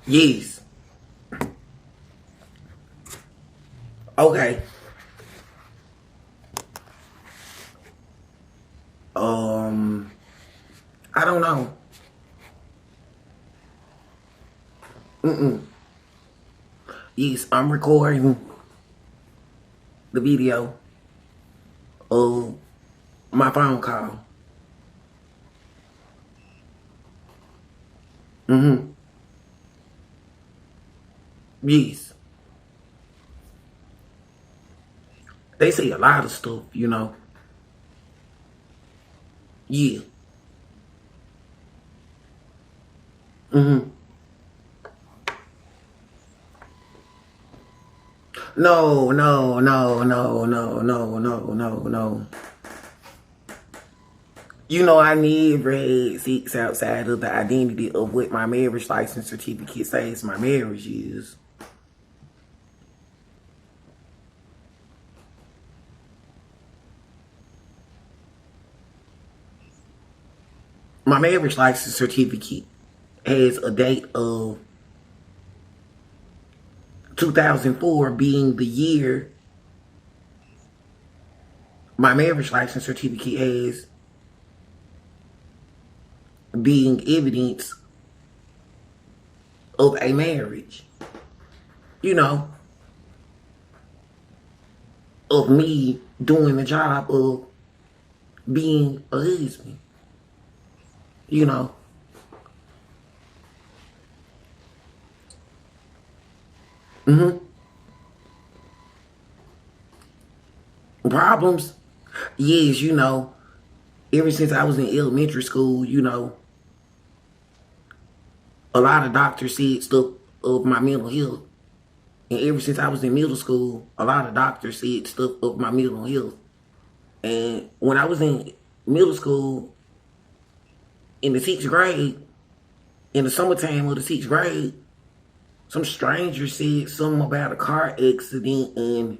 Yes. Okay. Um, I don't know. Yes, I'm recording the video of my phone call. Yes. They say a lot of stuff. Yeah. No, no, no, no, no, no, no, no, no. I never had sex outside of the identity of what my marriage license certificate says my marriage is. My marriage license certificate has a date of 2004 being the year my marriage license certificate has being evidence of a marriage. You know, of me doing the job of being a husband. You know. Problems? Yes, ever since I was in elementary school, a lot of doctors said stuff of my mental health. And ever since I was in middle school, a lot of doctors said stuff of my mental health. And when I was in middle school, in the 6th grade, in the summertime of the 6th grade, some stranger said something about a car accident and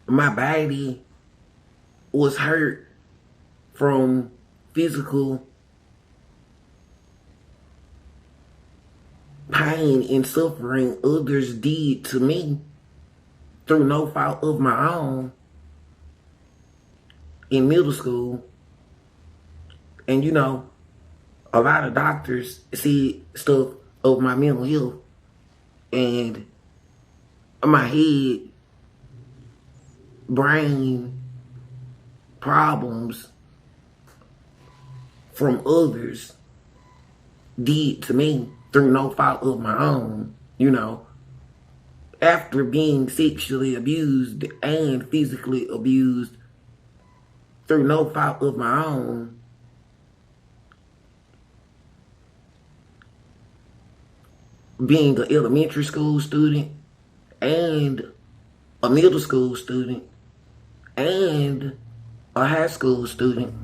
my body was hurt from physical pain and suffering others did to me through no fault of my own in middle school. And a lot of doctors said stuff of my mental health and my head, brain problems from others did to me through no fault of my own, after being sexually abused and physically abused through no fault of my own. Being an elementary school student and a middle school student and a high school student,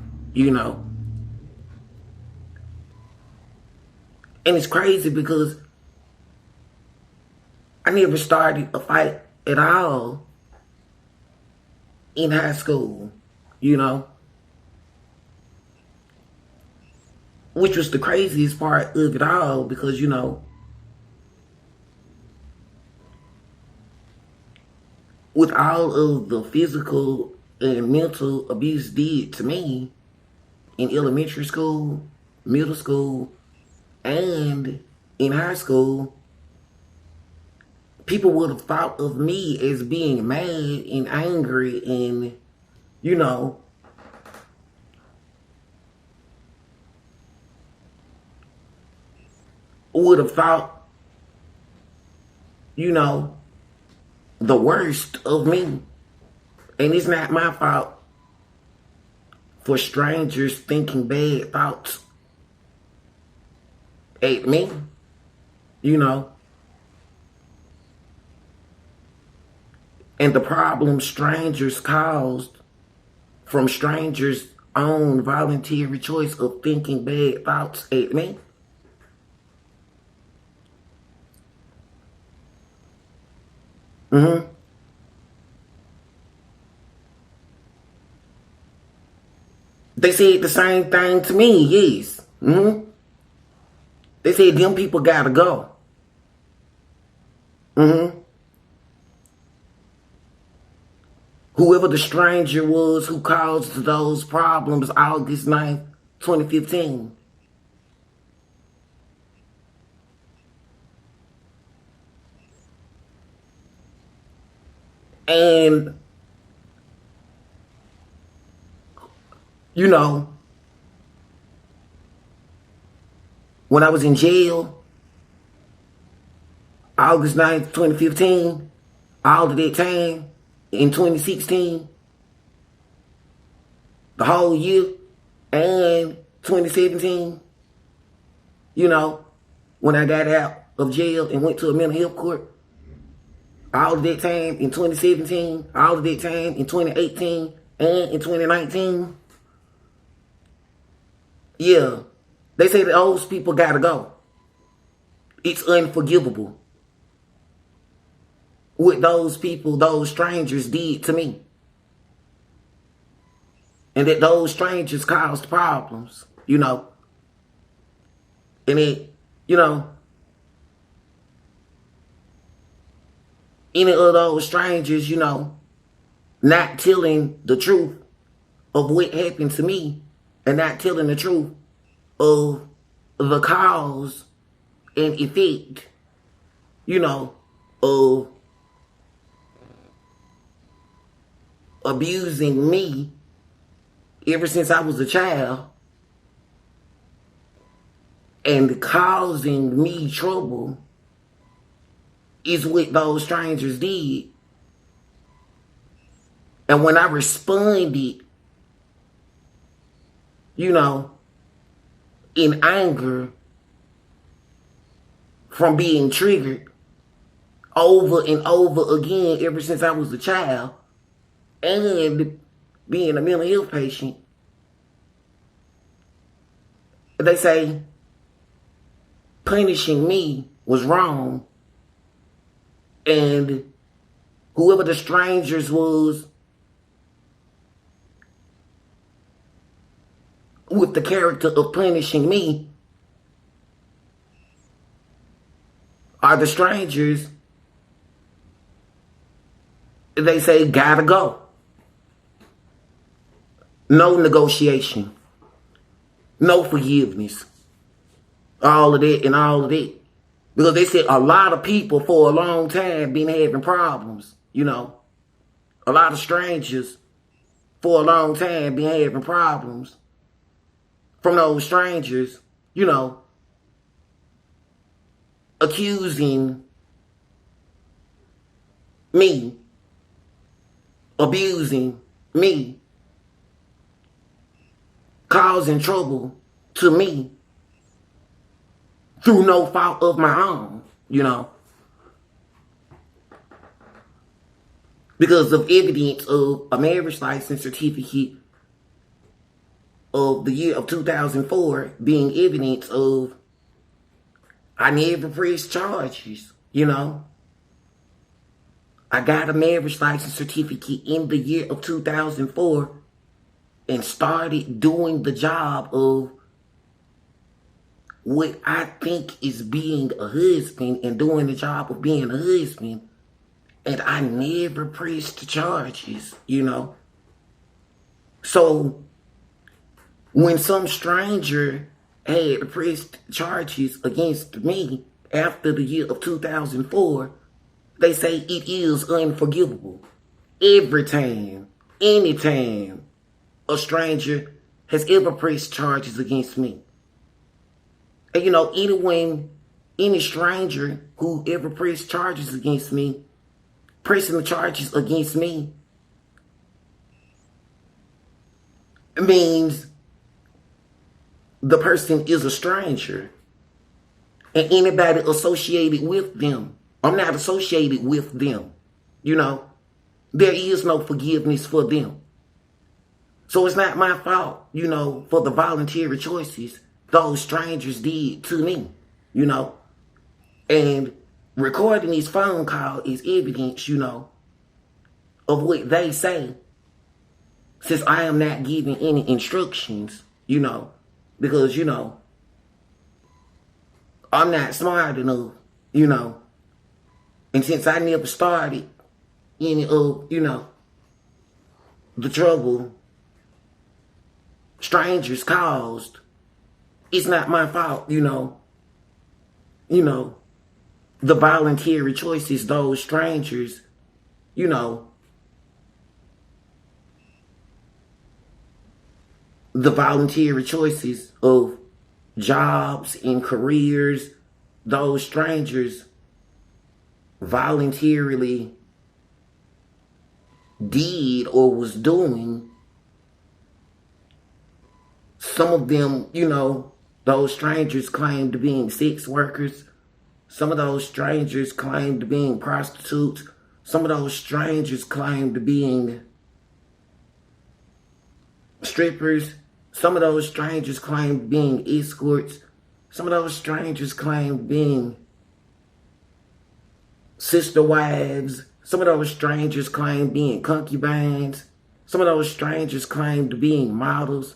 And it's crazy because I never started a fight at all in high school, which was the craziest part of it all because, with all of the physical and mental abuse did to me in elementary school, middle school, and in high school, people would have thought of me as being mad and angry and, would have thought, the worst of me. And it's not my fault for strangers thinking bad thoughts at me, And the problem strangers caused from strangers' own voluntary choice of thinking bad thoughts at me. They said the same thing to me, yes. They said them people gotta go. Whoever the stranger was who caused those problems August 9th, 2015. And, you know, when I was in jail, August 9th, 2015, all of that time, in 2016, the whole year, and 2017, you know, when I got out of jail and went to a mental health court, all of that time in 2017, all of that time in 2018, and in 2019, yeah, they say that those people gotta go. It's unforgivable what those people, those strangers did to me. And that those strangers caused problems, you know. And it, you know, any of those strangers, you know, not telling the truth of what happened to me and not telling the truth of the cause and effect, you know, of abusing me ever since I was a child and causing me trouble is what those strangers did. And when I responded, you know, in anger from being triggered over and over again ever since I was a child and being a mental health patient, they say punishing me was wrong. And whoever the strangers was with the character of punishing me are the strangers, they say gotta go. No negotiation. No forgiveness. All of that and all of that. Because they said a lot of people for a long time been having problems, you know. A lot of strangers for a long time been having problems from those strangers, you know, accusing me, abusing me, causing trouble to me through no fault of my own, you know. Because of evidence of a marriage license certificate of the year of 2004 being evidence of I never pressed charges, you know. I got a marriage license certificate in the year of 2004 and started doing the job of what I think is being a husband and doing the job of being a husband. And I never pressed charges, you know. So when some stranger had pressed charges against me after the year of 2004, they say it is unforgivable. Every time, anytime a stranger has ever pressed charges against me. And you know, any stranger who ever pressed charges against me, pressing the charges against me means the person is a stranger. And anybody associated with them, I'm not associated with them, you know. There is no forgiveness for them. So it's not my fault, you know, for the voluntary choices those strangers did to me, you know. And recording this phone call is evidence, you know, of what they say, since I am not giving any instructions, you know, because, you know, I'm not smart enough, you know. And since I never started any of, you know, the trouble strangers caused, it's not my fault, you know. You know, the voluntary choices those strangers, you know, the voluntary choices of jobs and careers, those strangers voluntarily did or was doing. Some of them, you know, those strangers claimed being sex workers. Some of those strangers claimed being prostitutes. Some of those strangers claimed being strippers. Some of those strangers claimed being escorts. Some of those strangers claimed being sister wives. Some of those strangers claimed being concubines. Some of those strangers claimed being models.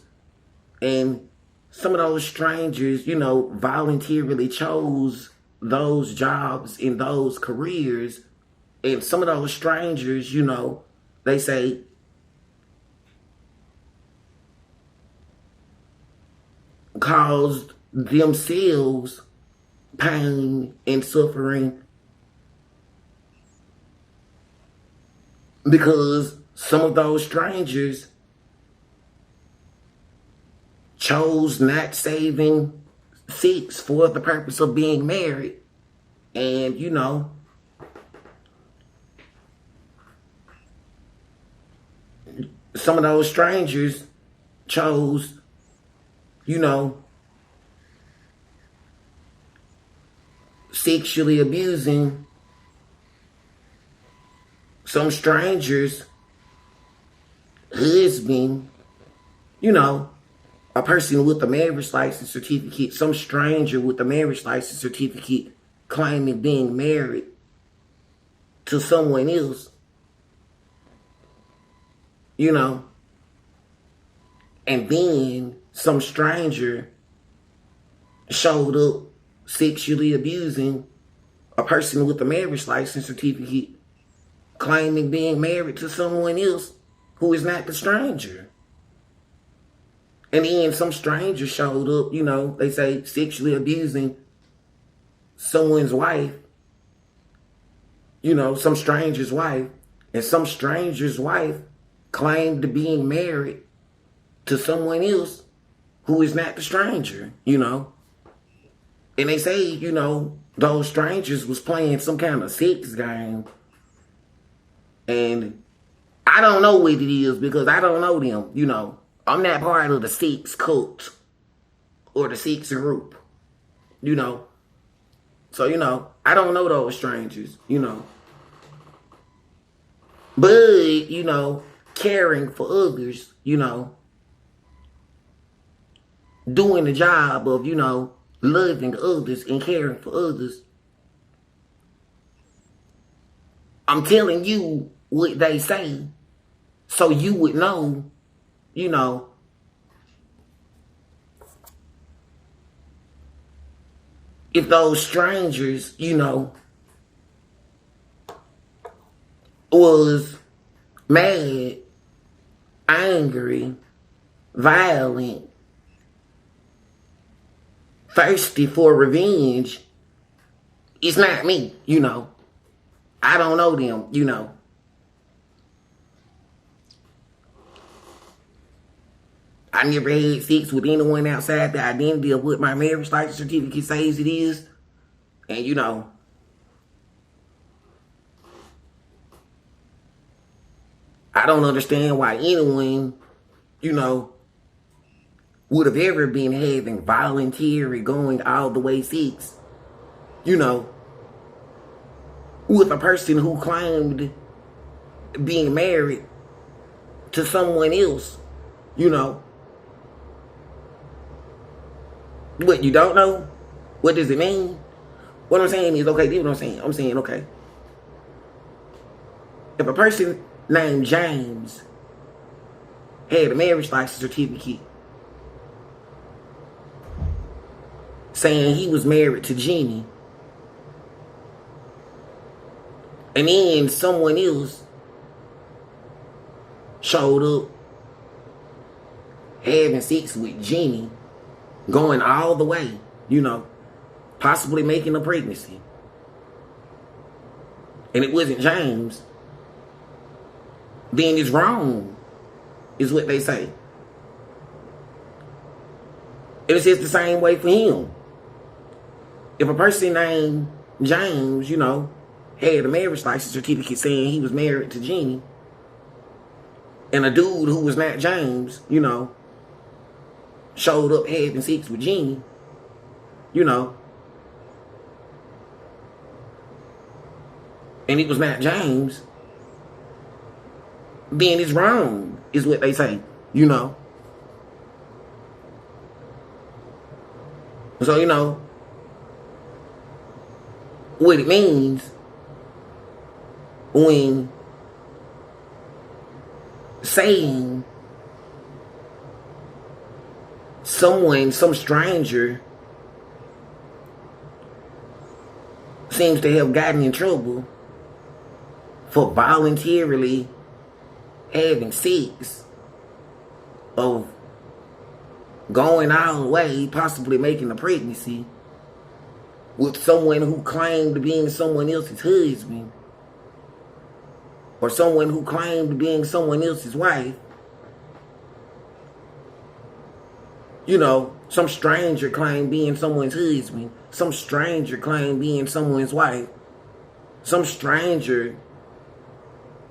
And some of those strangers, you know, voluntarily chose those jobs in those careers. And some of those strangers, you know, they say, caused themselves pain and suffering because some of those strangers chose not saving sex for the purpose of being married. And, you know, some of those strangers chose, you know, sexually abusing some stranger's husband, you know, a person with a marriage license certificate, some stranger with a marriage license certificate claiming being married to someone else, you know, and then some stranger showed up sexually abusing a person with a marriage license certificate claiming being married to someone else who is not the stranger. And then some stranger showed up, you know, they say sexually abusing someone's wife, you know, some stranger's wife, and some stranger's wife claimed to being married to someone else who is not the stranger, you know. And they say, you know, those strangers was playing some kind of sex game. And I don't know what it is because I don't know them, you know. I'm not part of the sex cult or the sex group, you know. So, you know, I don't know those strangers, you know. But, you know, caring for others, you know, doing the job of, you know, loving others and caring for others. I'm telling you what they say so you would know, you know, if those strangers, you know, was mad, angry, violent, thirsty for revenge, it's not me, you know. I don't know them, you know. I never had sex with anyone outside the identity of what my marriage license certificate says it is. And, you know, I don't understand why anyone, you know, would have ever been having voluntary going all the way sex, you know, with a person who claimed being married to someone else, you know. What, you don't know? What does it mean? What I'm saying is, okay, this is what I'm saying. I'm saying, okay, if a person named James had a marriage license certificate saying he was married to Jenny. And then someone else showed up having sex with Jenny, going all the way, possibly making a pregnancy. And it wasn't James. Then it's wrong, is what they say. And it's just the same way for him. If a person named James, had a marriage license certificate saying he was married to Jenny, and a dude who was not James, showed up having sex with Jenny, and it was not James, then it's wrong, is what they say, So, what it means when saying some stranger seems to have gotten in trouble for voluntarily having sex, of going all the way, possibly making a pregnancy with someone who claimed being someone else's husband, or someone who claimed being someone else's wife. Some stranger claimed being someone's husband. Some stranger claimed being someone's wife. Some stranger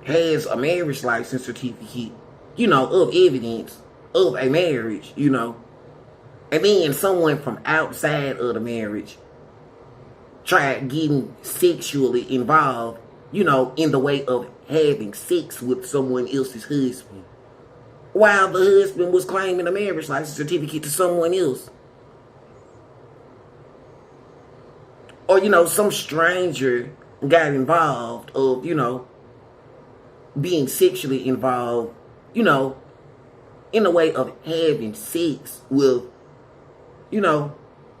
has a marriage license certificate, of evidence of a marriage, And then someone from outside of the marriage tried getting sexually involved, in the way of having sex with someone else's husband, while the husband was claiming a marriage license certificate to someone else. Or, some stranger got involved of, being sexually involved, in the way of having sex with,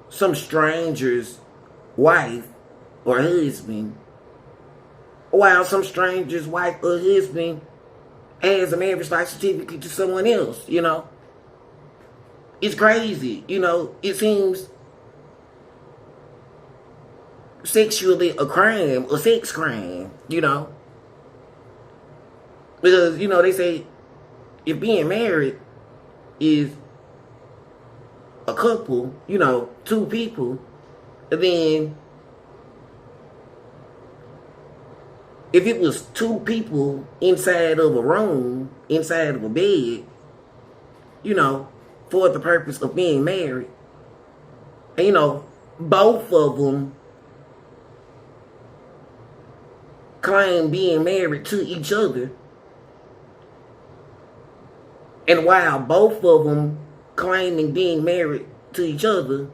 some stranger's wife or husband, while some stranger's wife or husband has a marriage license certificate to someone else, It's crazy, It seems sexually a crime, a sex crime, Because, they say if being married is a couple, two people, then if it was two people inside of a room, inside of a bed, for the purpose of being married, and, both of them claim being married to each other, and while both of them claiming being married to each other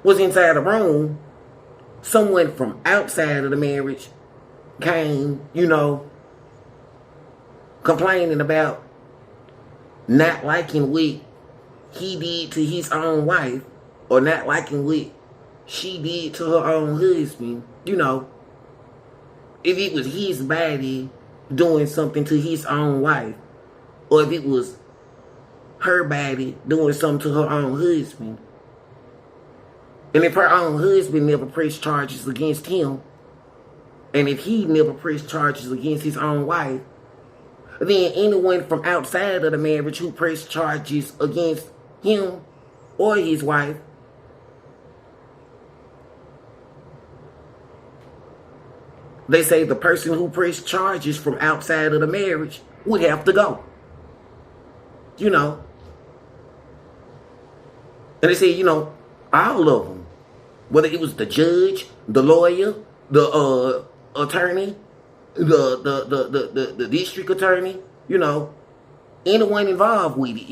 was inside a room, someone from outside of the marriage came, complaining about not liking what he did to his own wife, or not liking what she did to her own husband, if it was his body doing something to his own wife, or if it was her body doing something to her own husband. And if her own husband never pressed charges against him, and if he never pressed charges against his own wife, then anyone from outside of the marriage who pressed charges against him or his wife, they say the person who pressed charges from outside of the marriage would have to go. And they say, all of them, whether it was the judge, the lawyer, the attorney, the district attorney, anyone involved with it,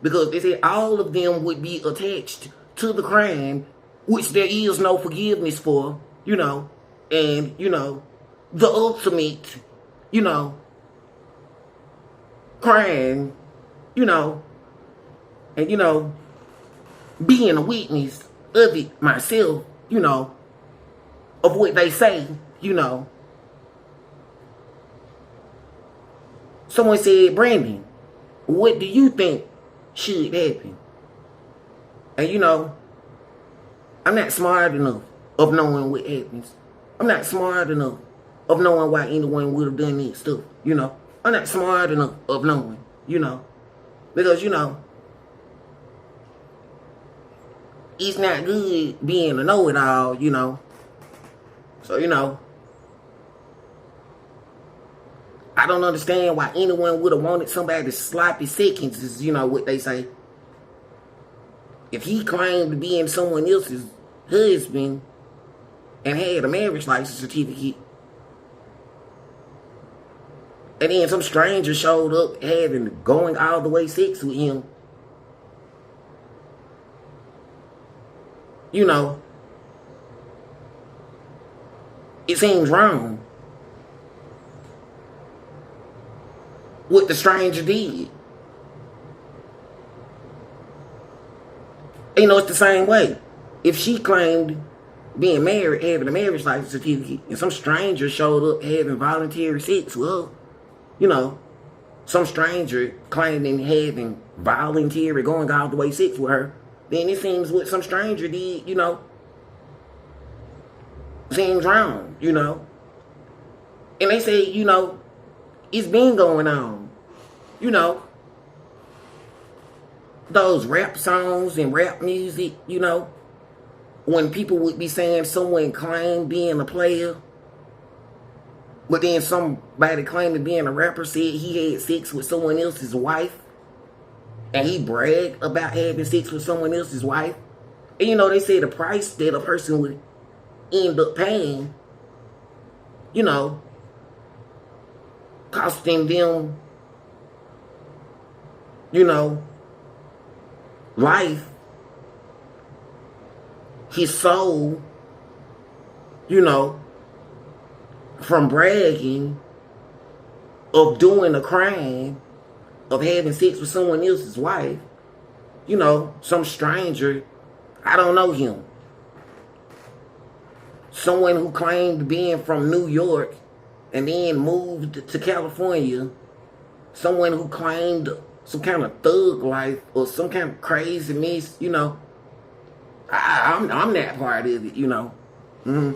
because they said all of them would be attached to the crime, which there is no forgiveness for, and, the ultimate, crime, And, being a witness of it myself, of what they say, someone said, Brandon, what do you think should happen? And, I'm not smart enough of knowing what happens. I'm not smart enough of knowing why anyone would have done this stuff, I'm not smart enough of knowing, because, it's not good being a know-it-all, So, I don't understand why anyone would have wanted somebody sloppy seconds, is, what they say. If he claimed being someone else's husband and had a marriage license certificate, and then some stranger showed up going all the way sex with him, it seems wrong what the stranger did. It's the same way. If she claimed being married, having a marriage license certificate, and some stranger showed up having voluntary sex with her, some stranger claiming having voluntary going all the way sex with her, then it seems what some stranger did, seems wrong, And they say, it's been going on, those rap songs and rap music, when people would be saying someone claimed being a player, but then somebody claiming being a rapper said he had sex with someone else's wife, and he bragged about having sex with someone else's wife. And they say the price that a person would end up paying, costing them, life, his soul, from bragging of doing a crime of having sex with someone else's wife, some stranger, I don't know him. Someone who claimed being from New York and then moved to California. Someone who claimed some kind of thug life or some kind of craziness, I'm that part of it, Mm-hmm.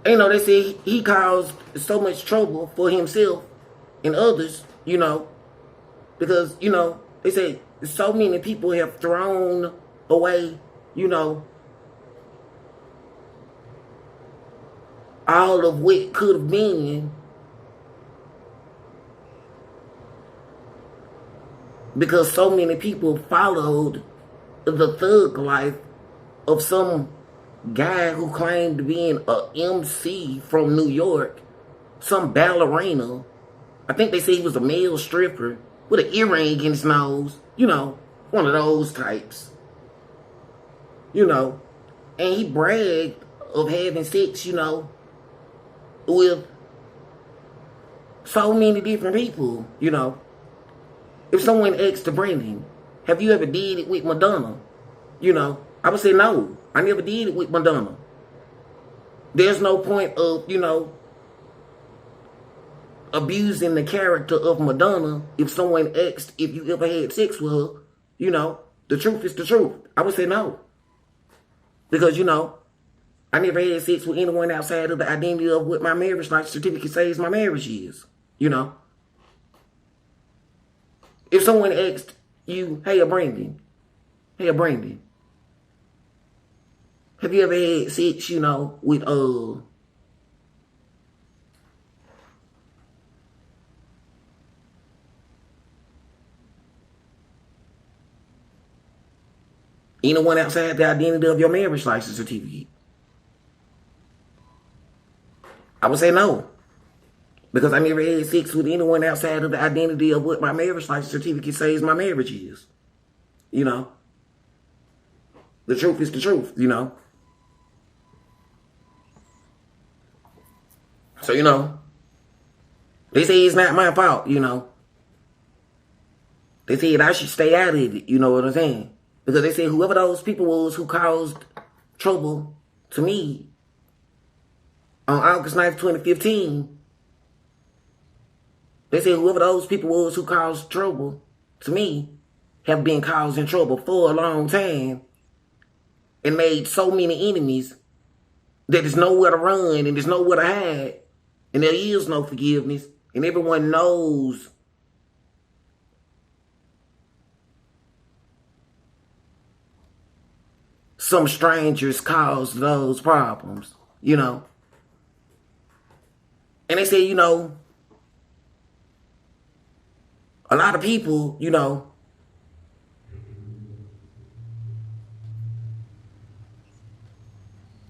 They say he caused so much trouble for himself and others, because, they say so many people have thrown away, all of what could have been because so many people followed the thug life of some guy who claimed being a MC from New York, some ballerina. I think they say he was a male stripper with an earring in his nose, one of those types, and he bragged of having sex, with so many different people, If someone asked Brandon, have you ever did it with Madonna? I would say no. I never did it with Madonna. There's no point of, abusing the character of Madonna if someone asked if you ever had sex with her. The truth is the truth. I would say no. Because, I never had sex with anyone outside of the identity of what my marriage license certificate says my marriage is. If someone asked you, hey, Brandon, have you ever had sex, with, anyone outside the identity of your marriage license certificate? I would say no. Because I never had sex with anyone outside of the identity of what my marriage license certificate says my marriage is. The truth is the truth, So, they say it's not my fault, They said I should stay out of it, you know what I'm saying? Because they said whoever those people was who caused trouble to me on August 9th, 2015, they said whoever those people was who caused trouble to me have been causing trouble for a long time and made so many enemies that there's nowhere to run and there's nowhere to hide and there is no forgiveness and everyone knows some strangers caused those problems, you know. And they say, you know, a lot of people, you know,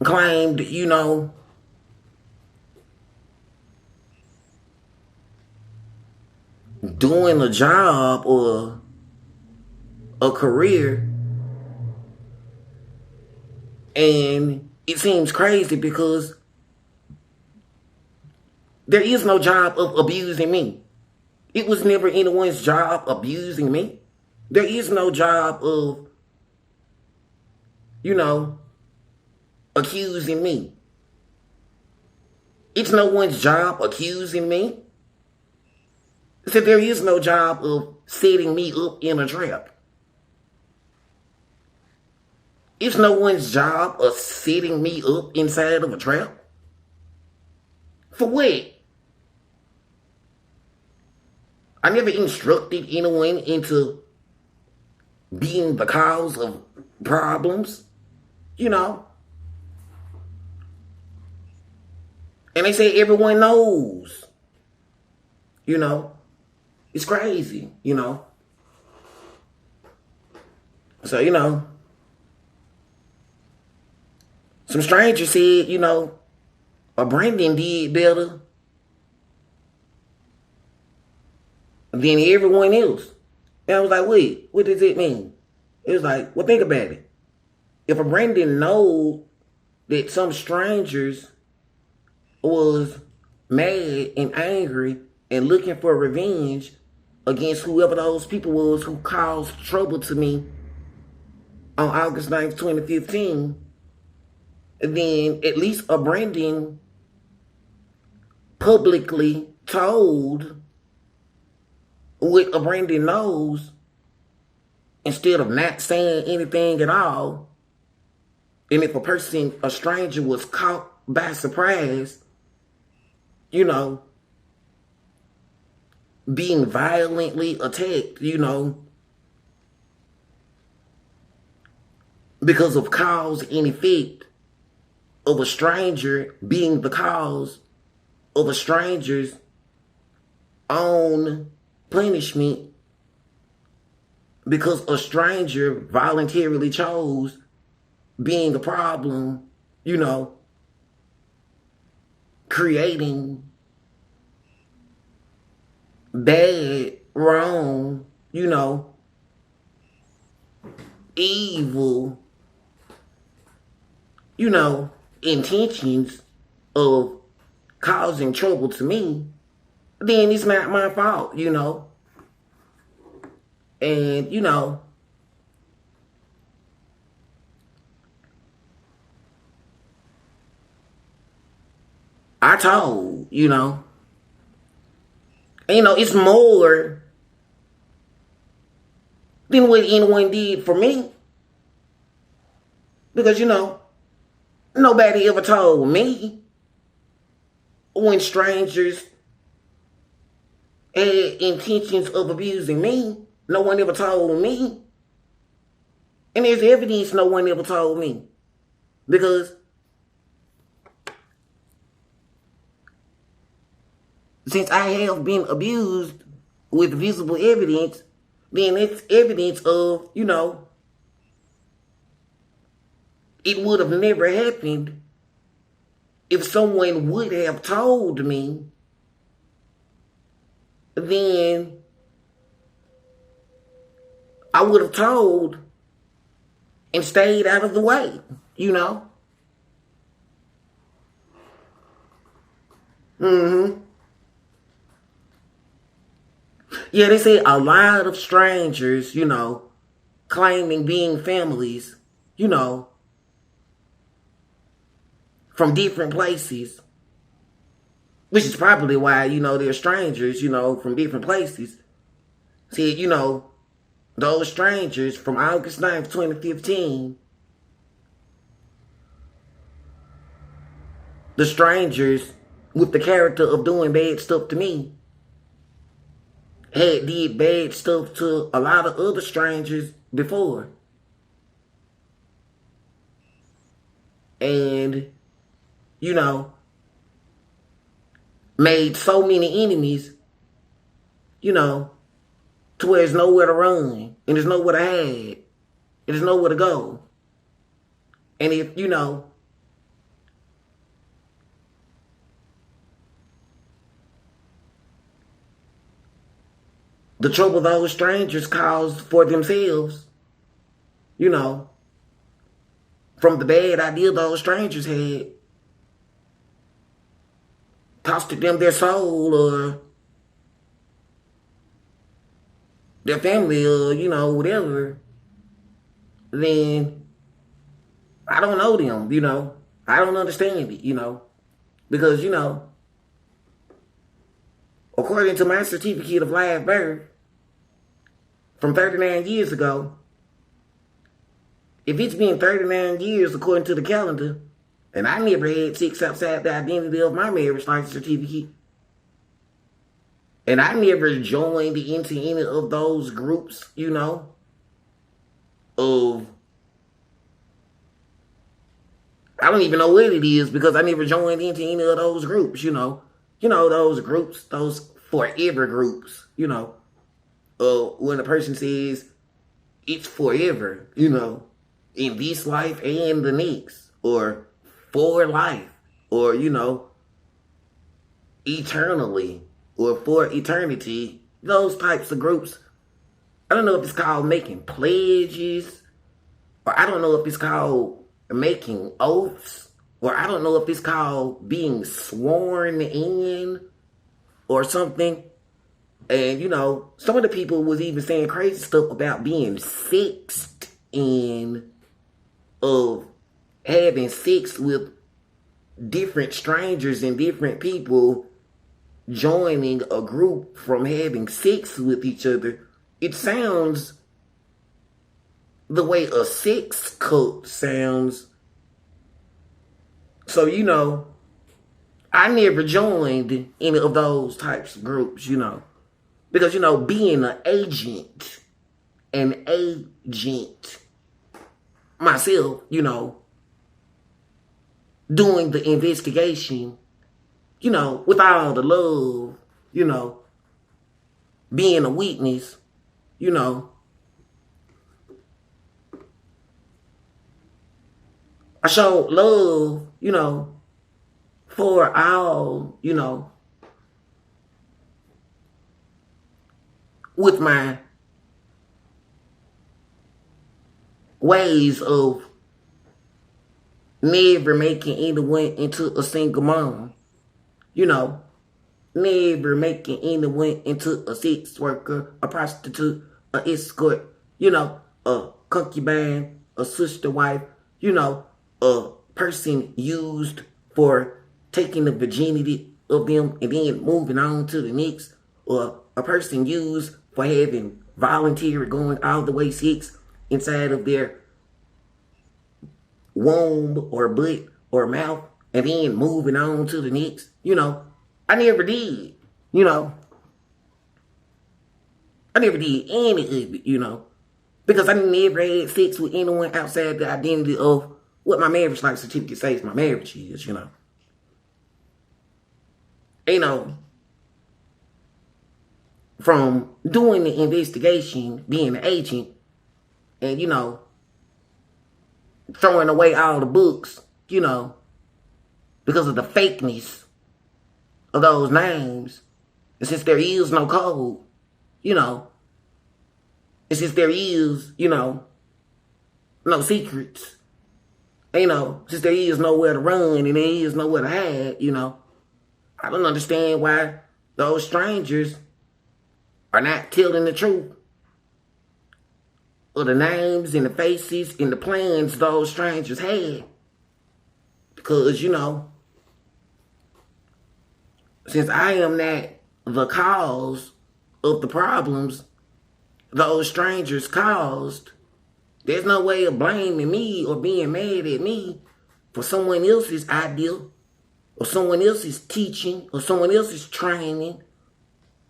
claimed, you know, doing a job or a career. And it seems crazy because there is no job of abusing me. It was never anyone's job abusing me. There is no job of, you know, accusing me. It's no one's job accusing me. So there is no job of setting me up in a trap. It's no one's job of setting me up inside of a trap. For what? I never instructed anyone into being the cause of problems, you know. And they say everyone knows, you know. It's crazy, you know. So, you know, some stranger said, you know, Brandon did better than everyone else. And I was like, wait, what does it mean? It was like, well, think about it. If a Brandon know that some strangers was mad and angry and looking for revenge against whoever those people was who caused trouble to me on August 9th, 2015, then at least a Brandon publicly told what a Brandon knows instead of not saying anything at all. And if a stranger was caught by surprise, you know, being violently attacked, you know, because of cause and effect of a stranger being the cause of a stranger's own punishment because a stranger voluntarily chose being a problem, you know, creating bad, wrong, you know, evil, you know, intentions of causing trouble to me, then it's not my fault, you know. And, you know, I told, you know, and, you know, it's more than what anyone did for me. Because, you know, nobody ever told me when strangers had intentions of abusing me. No one ever told me. And there's evidence no one ever told me. Because since I have been abused with visible evidence, then it's evidence of, you know, it would have never happened if someone would have told me. Then I would have told and stayed out of the way, you know. Yeah, they say a lot of strangers, claiming being families, you know, from different places, which is probably why, they're strangers, from different places. See, those strangers from August 9th, 2015, the strangers with the character of doing bad stuff to me, had did bad stuff to a lot of other strangers before. And, made so many enemies, to where there's nowhere to run, and there's nowhere to hide, and there's nowhere to go. And if, the trouble those strangers caused for themselves, from the bad idea those strangers had, costed them their soul or their family or, whatever, then I don't know them, I don't understand it, because, according to my certificate of live birth from 39 years ago, if it's been 39 years according to the calendar, and I never had sex outside the identity of my marriage license certificate, and I never joined into any of those groups, of, I don't even know what it is because I never joined into any of those groups, those groups, those forever groups, when a person says it's forever, in this life and the next, or for life, or, eternally, or for eternity, those types of groups. I don't know if it's called making pledges, or I don't know if it's called making oaths, or I don't know if it's called being sworn in or something. And, some of the people was even saying crazy stuff about being sexed in, of having sex with different strangers and different people joining a group from having sex with each other. It sounds the way a sex cult sounds. So, I never joined any of those types of groups, because, being an agent myself, doing the investigation, with all the love, being a witness, I showed love, for all, with my ways of never making anyone into a single mom, never making anyone into a sex worker, a prostitute, a escort, a concubine, a sister wife, a person used for taking the virginity of them and then moving on to the next, or a person used for having voluntary going all the way sex inside of their womb or butt or mouth and then moving on to the next. I never did, I never did any of it, because I never had sex with anyone outside the identity of what my marriage life certificate says my marriage is, from doing the investigation, being an agent, and, throwing away all the books, because of the fakeness of those names. And since there is no code, and since there is, no secrets, since there is nowhere to run and there is nowhere to hide, I don't understand why those strangers are not telling the truth of the names and the faces and the plans those strangers had. Because, since I am not the cause of the problems those strangers caused, there's no way of blaming me or being mad at me for someone else's idea or someone else's teaching or someone else's training.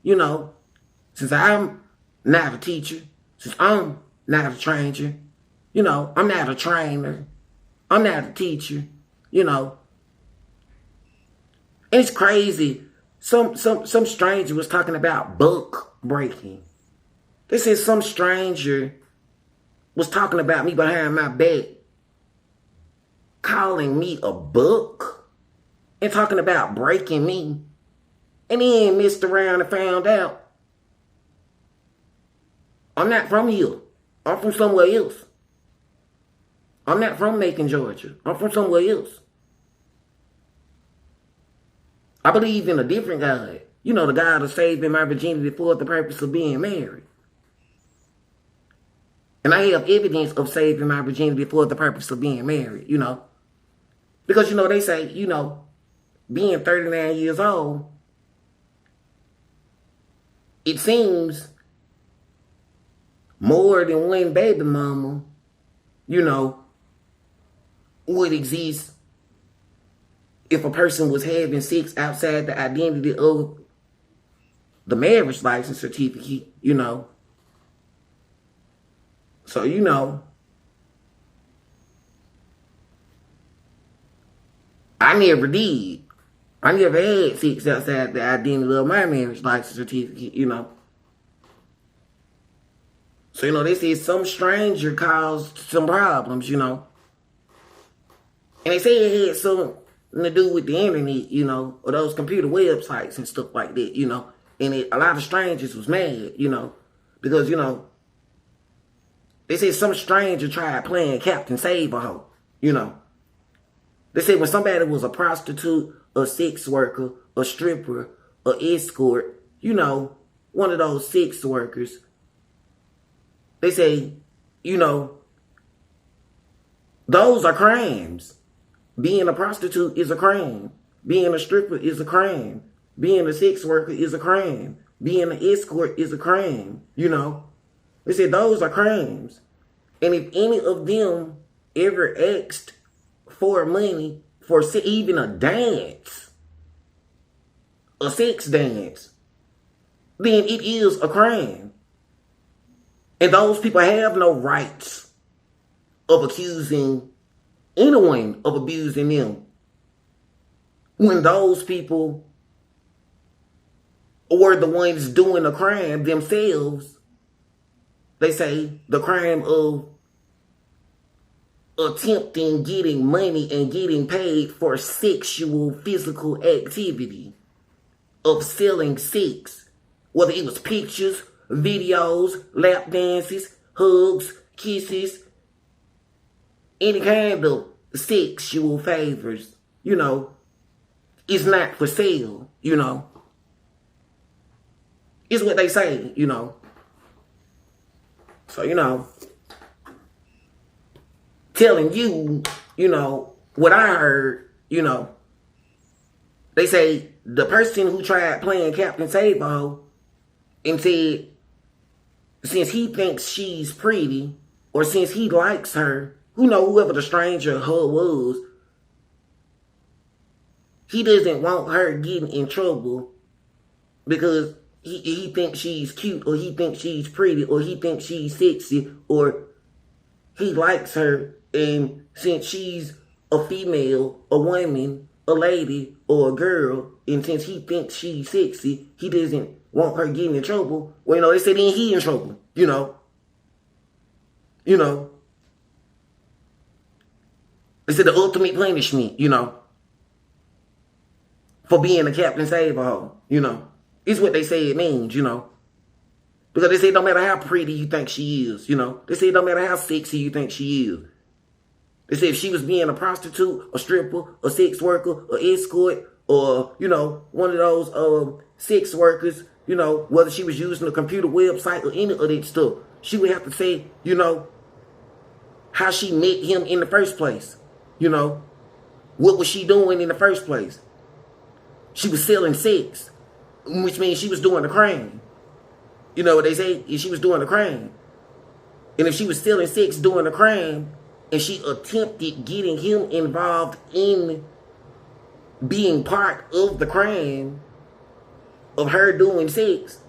Since I'm not a teacher, since I'm not a trainer, I'm not a trainer, I'm not a teacher, And it's crazy. Some stranger was talking about book breaking. They said some stranger was talking about me behind my back, calling me a book and talking about breaking me. And then messed around and found out I'm not from here. I'm from somewhere else. I'm not from Macon, Georgia. I'm from somewhere else. I believe in a different God. The God of saving my virginity for the purpose of being married. And I have evidence of saving my virginity for the purpose of being married, Because, they say, being 39 years old, it seems more than one baby mama, would exist if a person was having sex outside the identity of the marriage license certificate, So, I never did. I never had sex outside the identity of my marriage license certificate, So, they said some stranger caused some problems, And they say it had something to do with the internet, or those computer websites and stuff like that, And a lot of strangers was mad, Because, they said some stranger tried playing Captain Save-A-Ho, They said when somebody was a prostitute, a sex worker, a stripper, a escort, one of those sex workers, they say, those are crimes. Being a prostitute is a crime. Being a stripper is a crime. Being a sex worker is a crime. Being an escort is a crime, They said those are crimes. And if any of them ever asked for money for even a dance, a sex dance, then it is a crime. And those people have no rights of accusing anyone of abusing them when those people were the ones doing the crime themselves. They say the crime of attempting getting money and getting paid for sexual physical activity, of selling sex, whether it was pictures, videos, lap dances, hugs, kisses, any kind of sexual favors, is not for sale, It's what they say, So, telling you, what I heard, they say the person who tried playing Captain Save-A-Ho and said, since he thinks she's pretty, or since he likes her, whoever the stranger her was, he doesn't want her getting in trouble because he thinks she's cute, or he thinks she's pretty, or he thinks she's sexy, or he likes her, and since she's a female, a woman, a lady, or a girl, and since he thinks she's sexy, he doesn't want her getting in trouble. Well, they said then he in trouble, They said the ultimate punishment, for being a Captain Save-A-Ho, It's what they say it means, Because they say no matter how pretty you think she is, They say no matter how sexy you think she is. They say if she was being a prostitute, a stripper, a sex worker, an escort, or, one of those sex workers you know, whether she was using a computer website or any of that stuff, she would have to say, you know, how she met him in the first place. You know, what was she doing in the first place? She was selling sex, which means she was doing the crime. You know what they say? She was doing the crime. And if she was selling sex doing the crime, and she attempted getting him involved in being part of the crime of her doing sex,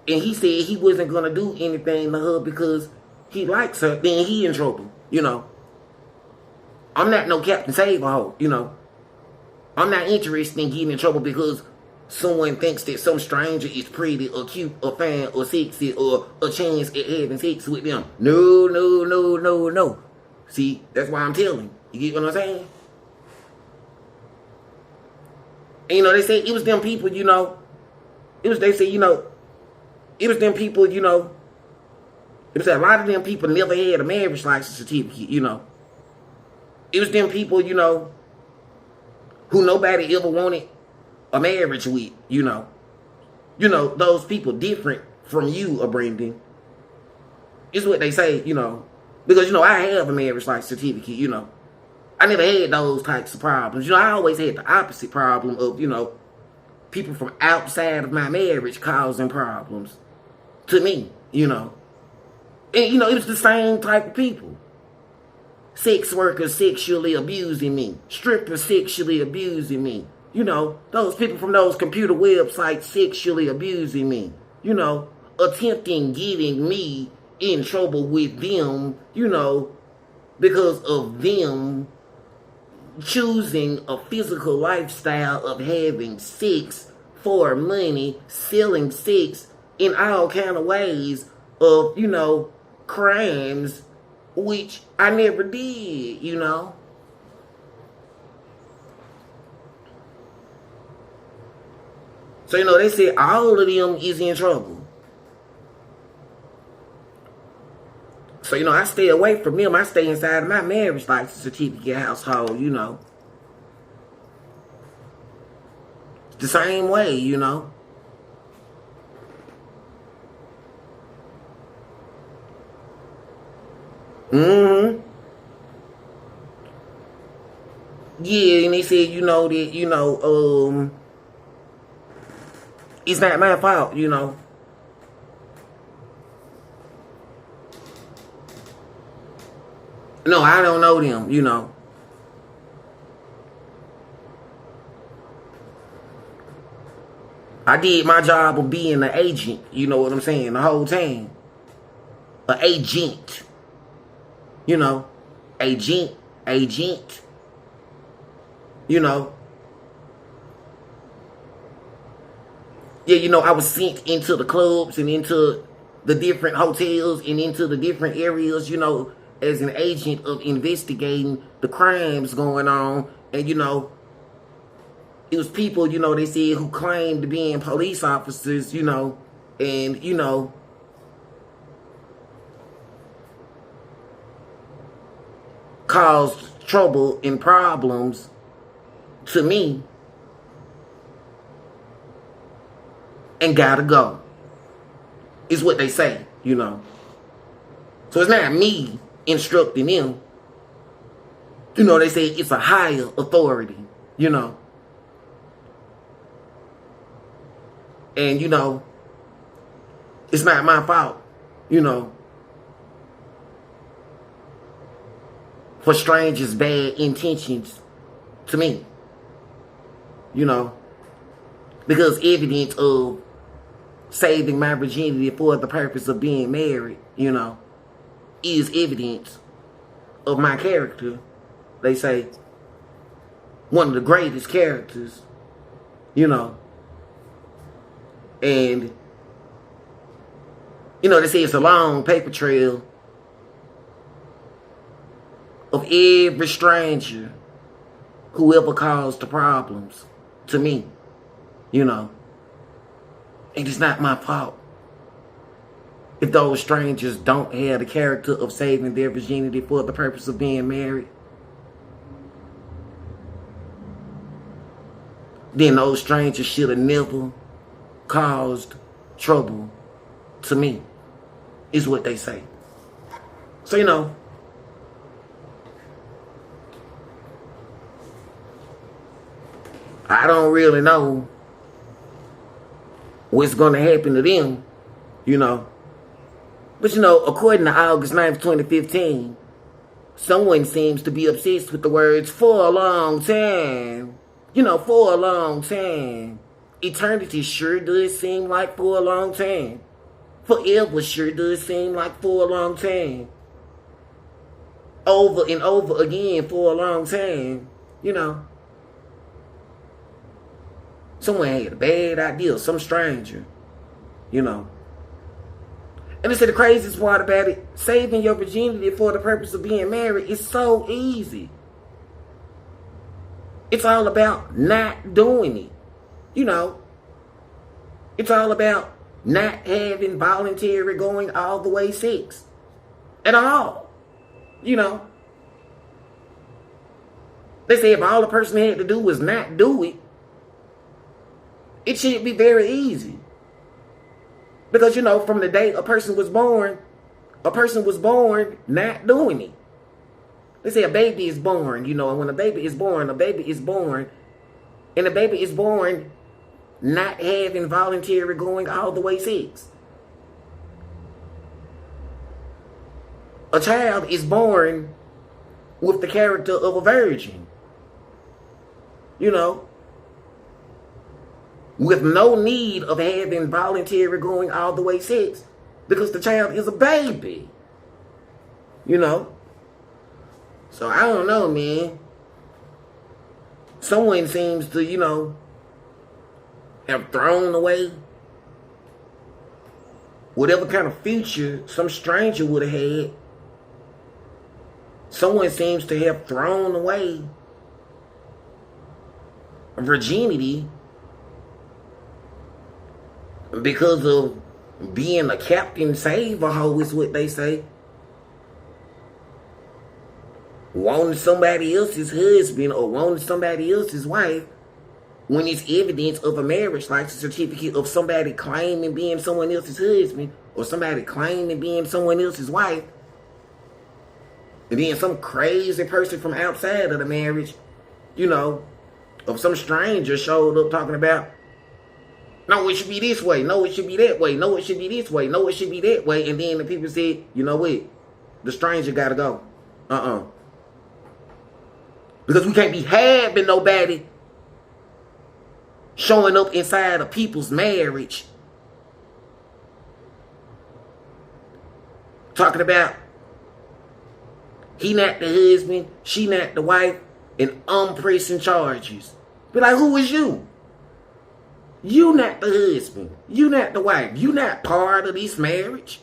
and he said he wasn't going to do anything to her because he likes her, then he in trouble, you know. I'm not no Captain Save-A-Hoe, you know. I'm not interested in getting in trouble because someone thinks that some stranger is pretty or cute or fine or sexy or a chance at having sex with them. No, no, no, no, no. See, that's why I'm telling. You get what I'm saying? And, you know, they say it was them people, you know. They say, you know, it was them people, you know. It was a lot of them people never had a marriage license certificate, you know. It was them people, you know, who nobody ever wanted a marriage with, you know. You know, those people different from you, Brendan. It's what they say, you know. Because, you know, I have a marriage license certificate, you know. I never had those types of problems. You know, I always had the opposite problem of, you know, people from outside of my marriage causing problems to me, you know. And, you know, it was the same type of people. Sex workers sexually abusing me. Strippers sexually abusing me. You know, those people from those computer websites sexually abusing me. You know, attempting getting me in trouble with them, you know, because of them choosing a physical lifestyle of having sex for money, selling sex in all kind of ways of, you know, crimes, which I never did, you know. So, you know, they said all of them is in trouble. So, you know, I stay away from them. I stay inside of my marriage license certificate household, you know. The same way, you know. Mm-hmm. Yeah, and they said, you know, that, you know, it's not my fault, you know. No, I don't know them, you know. I did my job of being an agent, you know what I'm saying, the whole time. An agent. You know. Agent. You know. Yeah, you know, I was sent into the clubs and into the different hotels and into the different areas, you know, as an agent of investigating the crimes going on. And, you know, it was people, you know, they said who claimed being police officers, you know, and, you know, caused trouble and problems to me and gotta go. Is what they say, you know. So it's not me instructing them. You know, they say it's a higher authority, you know. And, you know, it's not my fault, you know, for strangers' bad intentions to me, you know, because evidence of saving my virginity for the purpose of being married, you know, is evidence of my character. They say one of the greatest characters, you know. And, you know, they say it's a long paper trail of every stranger who ever caused the problems to me, you know. And it's not my fault if those strangers don't have the character of saving their virginity for the purpose of being married. Then those strangers should have never caused trouble to me, is what they say. So, you know, I don't really know what's going to happen to them, you know. But, you know, according to August 9th, 2015, someone seems to be obsessed with the words "for a long time." You know, for a long time. Eternity sure does seem like for a long time. Forever sure does seem like for a long time. Over and over again for a long time. You know. Someone had a bad idea. Some stranger. You know. And they said the craziest part about it, saving your virginity for the purpose of being married is so easy. It's all about not doing it. You know. It's all about not having voluntary going all the way sex. At all. You know. They say if all the person had to do was not do it, it should be very easy. Because, you know, from the day a person was born not doing it. They say a baby is born, you know, and when a baby is born, and the baby is born not having voluntary going all the way sex. A child is born with the character of a virgin, you know, with no need of having voluntary going all the way sex, because the child is a baby, you know. So I don't know, man. Someone seems to, you know, have thrown away whatever kind of future some stranger would have had. Someone seems to have thrown away virginity because of being a captain save a hoe, is what they say. Wanting somebody else's husband or wanting somebody else's wife when it's evidence of a marriage, like a certificate of somebody claiming being someone else's husband or somebody claiming being someone else's wife. And then some crazy person from outside of the marriage, you know, of some stranger showed up talking about, no, it should be this way. No, it should be that way. No, it should be this way. No, it should be that way. And then the people said, you know what? The stranger got to go. Because we can't be having nobody showing up inside of people's marriage talking about he not the husband, she not the wife, and I'm pressing charges. Be like, who is you? You not the husband. You not the wife. You not part of this marriage.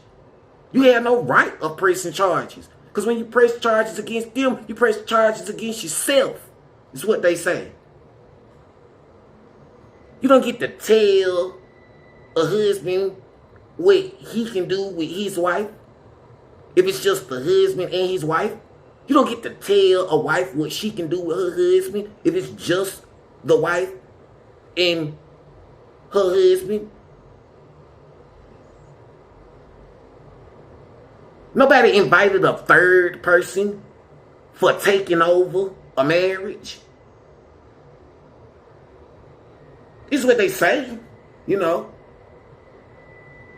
You have no right of pressing charges. Because when you press charges against them, you press charges against yourself. Is what they say. You don't get to tell a husband what he can do with his wife. If it's just the husband and his wife. You don't get to tell a wife what she can do with her husband. If it's just the wife and her husband. Nobody invited a third person for taking over a marriage. This is what they say, you know.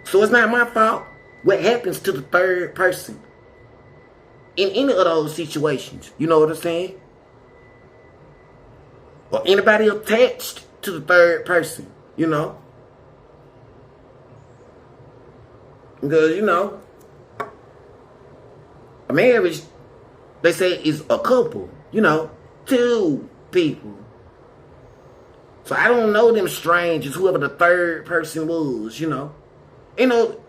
So it's not my fault what happens to the third person in any of those situations. You know what I'm saying? Or anybody attached to the third person, you know. Because, you know, a marriage, they say, is a couple, you know, two people. So I don't know them strangers, whoever the third person was, you know. You know,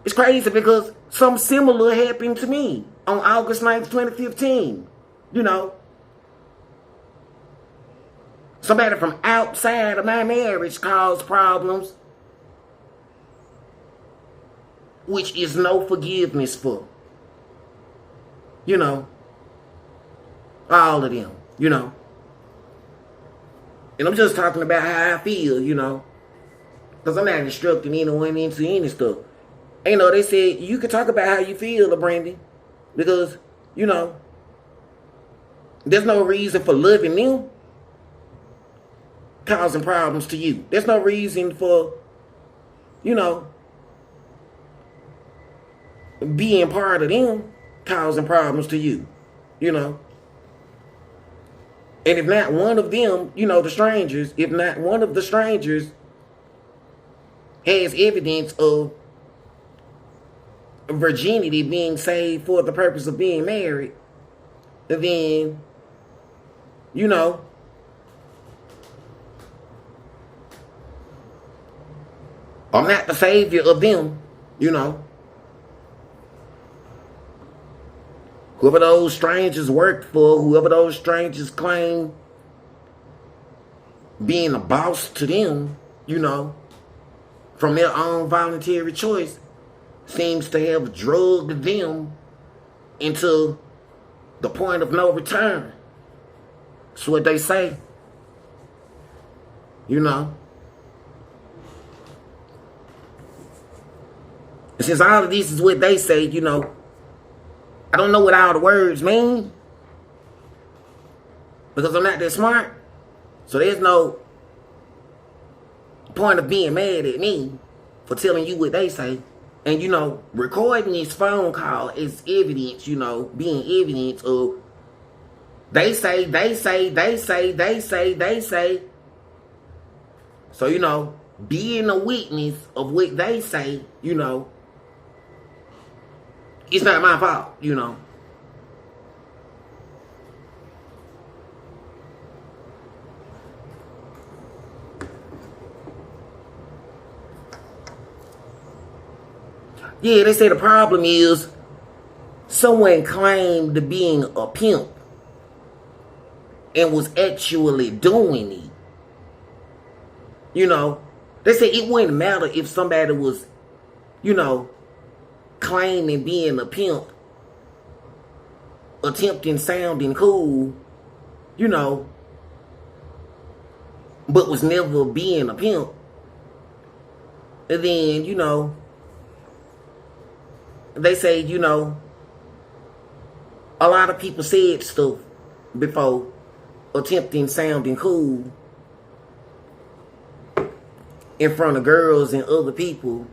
it's crazy because something similar happened to me on August 9th, 2015, you know. Somebody from outside of my marriage caused problems, which is no forgiveness for. You know, all of them, you know. And I'm just talking about how I feel, you know. Because I'm not instructing anyone into any stuff. And, they said you can talk about how you feel, Brandon. Because, there's no reason for loving them causing problems to you. There's no reason for, being part of them causing problems to you. And if not one of them, the strangers, if not one of the strangers has evidence of virginity being saved for the purpose of being married, then, I'm not the savior of them, Whoever those strangers work for, whoever those strangers claim being a boss to them, from their own voluntary choice, seems to have drugged them into the point of no return. That's what they say. And since all of this is what they say, I don't know what all the words mean. Because I'm not that smart. So there's no point of being mad at me for telling you what they say. And, recording this phone call is evidence, being evidence of they say. So, being a witness of what they say, it's not my fault, Yeah, they say the problem is someone claimed being a pimp and was actually doing it. They say it wouldn't matter if somebody was, claiming being a pimp, attempting sounding cool, but was never being a pimp. And then, they say, a lot of people said stuff before attempting sounding cool in front of girls and other people,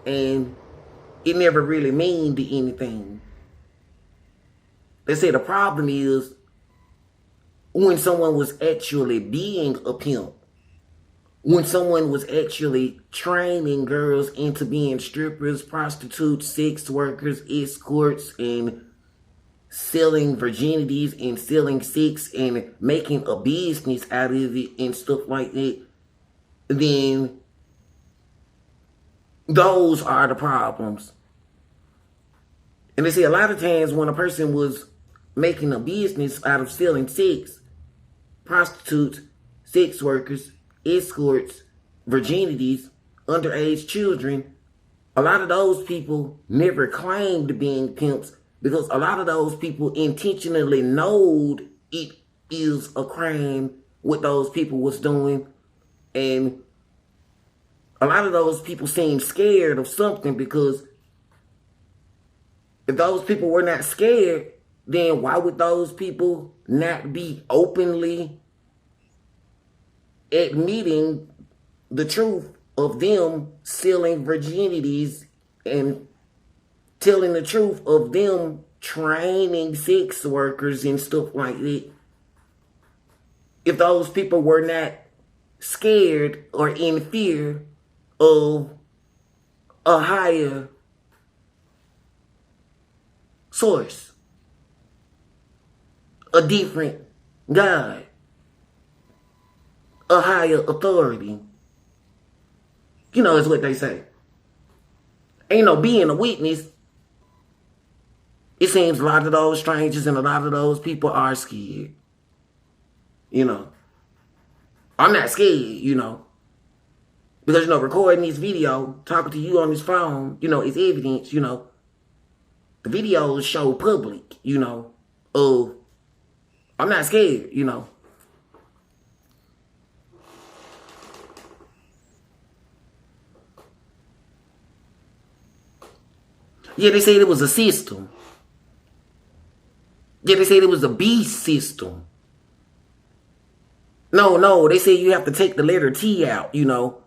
and it never really meant anything. They say the problem is when someone was actually being a pimp, when someone was actually training girls into being strippers, prostitutes, sex workers, escorts, and selling virginities and selling sex and making a business out of it and stuff like that, then those are the problems. And they say a lot of times when a person was making a business out of selling sex, prostitutes, sex workers, escorts, virginities, underage children, a lot of those people never claimed being pimps because a lot of those people intentionally knowed it is a crime what those people was doing, and a lot of those people seem scared of something, because if those people were not scared, then why would those people not be openly admitting the truth of them selling virginities and telling the truth of them training sex workers and stuff like that? If those people were not scared or in fear of a higher source, a different God, a higher authority. Is what they say. Ain't no being a witness. It seems a lot of those strangers and a lot of those people are scared. I'm not scared, because, recording this video, talking to you on this phone, it's evidence, the videos show public, of, I'm not scared, Yeah, they said it was a system. Yeah, they said it was a beast system. No, they said you have to take the letter T out, you know.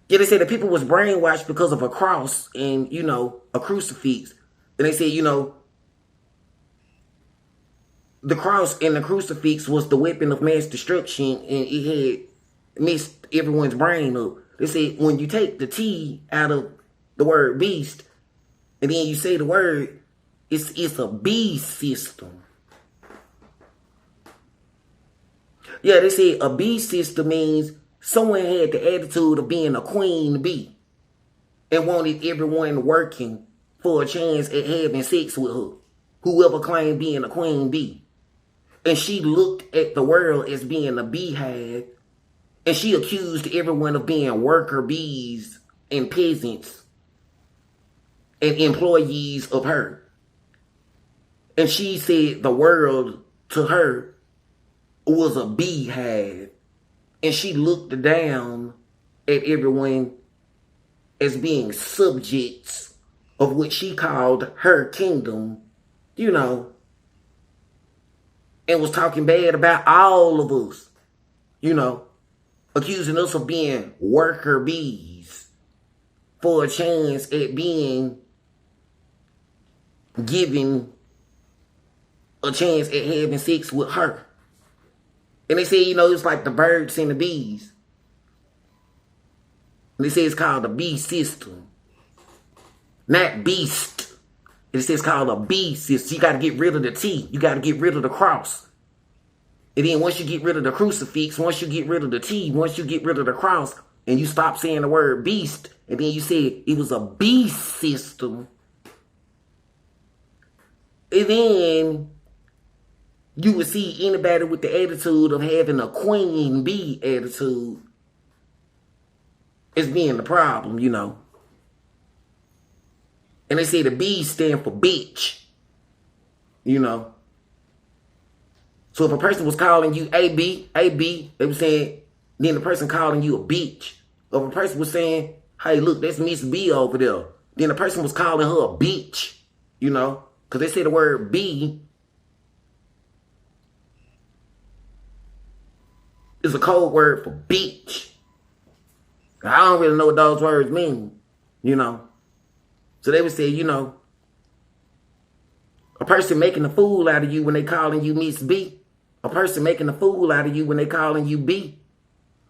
Yeah, they said that people was brainwashed because of a cross and, you know, a crucifix. And they said, you know, the cross and the crucifix was the weapon of mass destruction, and it had messed everyone's brain up. They said when you take the T out of the word beast, and then you say the word, it's a beast system. Yeah, they said a beast system means someone had the attitude of being a queen bee and wanted everyone working for a chance at having sex with her, whoever claimed being a queen bee. And she looked at the world as being a beehive, and she accused everyone of being worker bees and peasants and employees of her. And she said the world to her was a beehive, and she looked down at everyone as being subjects of what she called her kingdom, you know, and was talking bad about all of us, you know, accusing us of being worker bees for a chance at being given a chance at having sex with her. And they say, you know, it's like the birds and the bees. And they say it's called the bee system. Not beast. It says called a bee system. You got to get rid of the T. You got to get rid of the cross. And then once you get rid of the crucifix, once you get rid of the T, once you get rid of the cross, and you stop saying the word beast, and then you said it was a beast system, and then you would see anybody with the attitude of having a queen bee attitude as being the problem, you know. And they say the B stand for bitch, you know. So if a person was calling you AB, they were saying, then the person calling you a bitch. Or if a person was saying, hey, look, that's Miss B over there, then the person was calling her a bitch, you know. Because they say the word B is a code word for bitch. I don't really know what those words mean, you know. So they would say, you know, a person making a fool out of you when they calling you Miss B. A person making a fool out of you when they calling you B.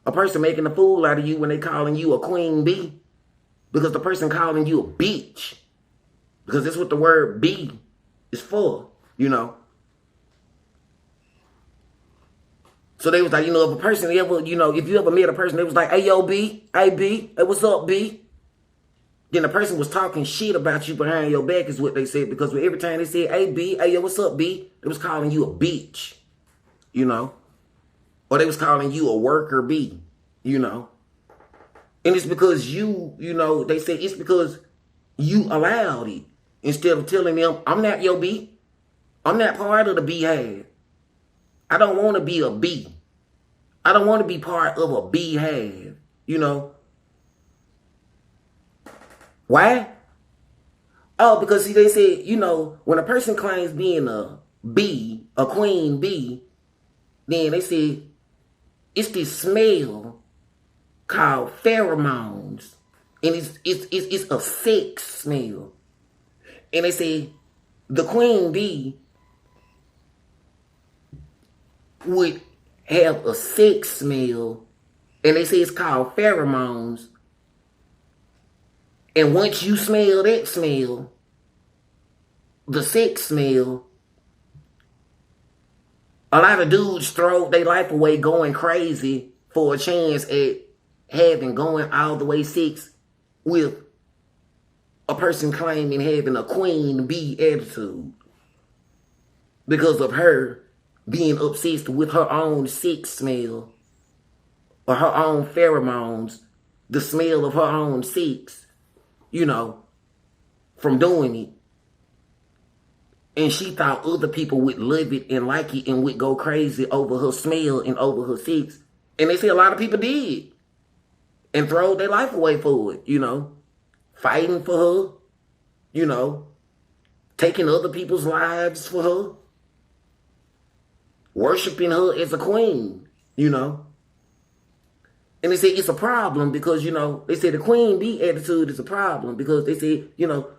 A person making a fool out of you when they calling you a queen bee. Because the person calling you a bitch. Because that's what the word B is for, you know. So they was like, you know, if a person ever, you know, if you ever met a person, they was like, hey, yo, B, hey, B, hey, what's up, B? Then the person was talking shit about you behind your back is what they said. Because every time they said, hey, B, hey, yo, what's up, B? They was calling you a bitch, you know. Or they was calling you a worker bee, you know. And it's because you know, they said it's because you allowed it. Instead of telling them, I'm not your bee. I'm not part of the beehive. I don't want to be a bee. I don't want to be part of a beehive, you know. Why? Oh, because see, they said, you know, when a person claims being a bee, a queen bee, then they say it's this smell called pheromones, and it's a sex smell. And they say the queen bee would have a sex smell, and they say it's called pheromones. And once you smell that smell, the sex smell, a lot of dudes throw their life away going crazy for a chance at going all the way sex with a person claiming having a queen bee attitude because of her being obsessed with her own sex smell or her own pheromones, the smell of her own sex, you know, from doing it. And she thought other people would love it and like it and would go crazy over her smell and over her sex. And they say a lot of people did. And throw their life away for it, you know. Fighting for her, you know, taking other people's lives for her, worshiping her as a queen, you know. And they say it's a problem because, you know, they say the queen bee attitude is a problem because they say, you know,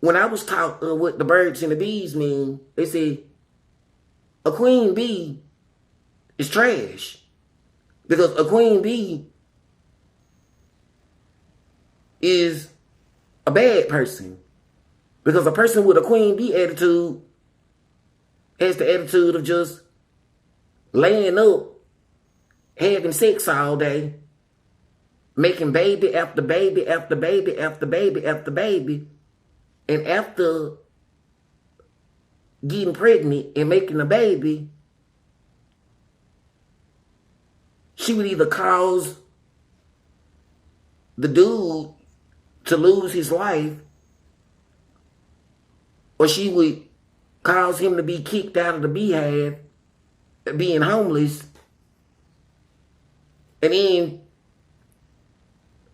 when I was taught what the birds and the bees mean, they say a queen bee is trash because a queen bee is a bad person because a person with a queen bee attitude has the attitude of just laying up, having sex all day, making baby after baby after baby after baby after baby, and after getting pregnant and making a baby, she would either cause the dude to lose his life, or she would cause him to be kicked out of the beehive, being homeless. And then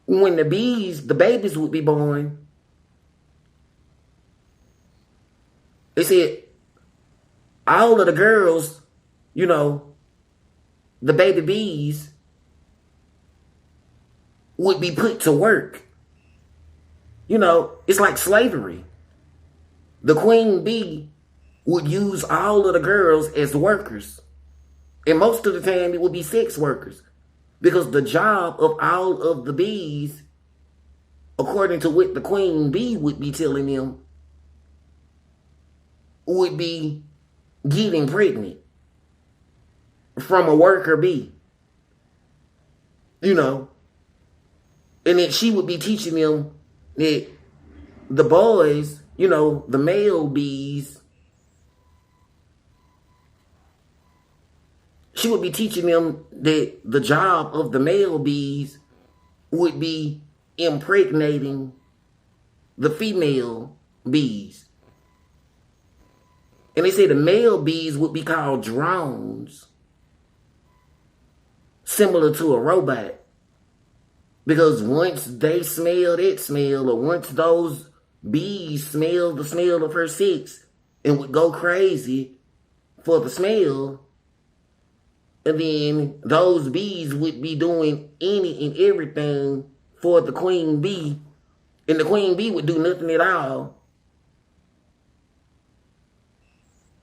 when the babies would be born, they said all of the girls, you know, the baby bees would be put to work. You know, it's like slavery. The queen bee would use all of the girls as workers. And most of the time it would be sex workers. Because the job of all of the bees, according to what the queen bee would be telling them, would be getting pregnant from a worker bee. You know. And then she would be teaching them that the boys, you know, the male bees, she would be teaching them that the job of the male bees would be impregnating the female bees. And they say the male bees would be called drones, similar to a robot. Because once they smell that smell, or once those bees smell the smell of her sex and would go crazy for the smell, and then those bees would be doing any and everything for the queen bee, and the queen bee would do nothing at all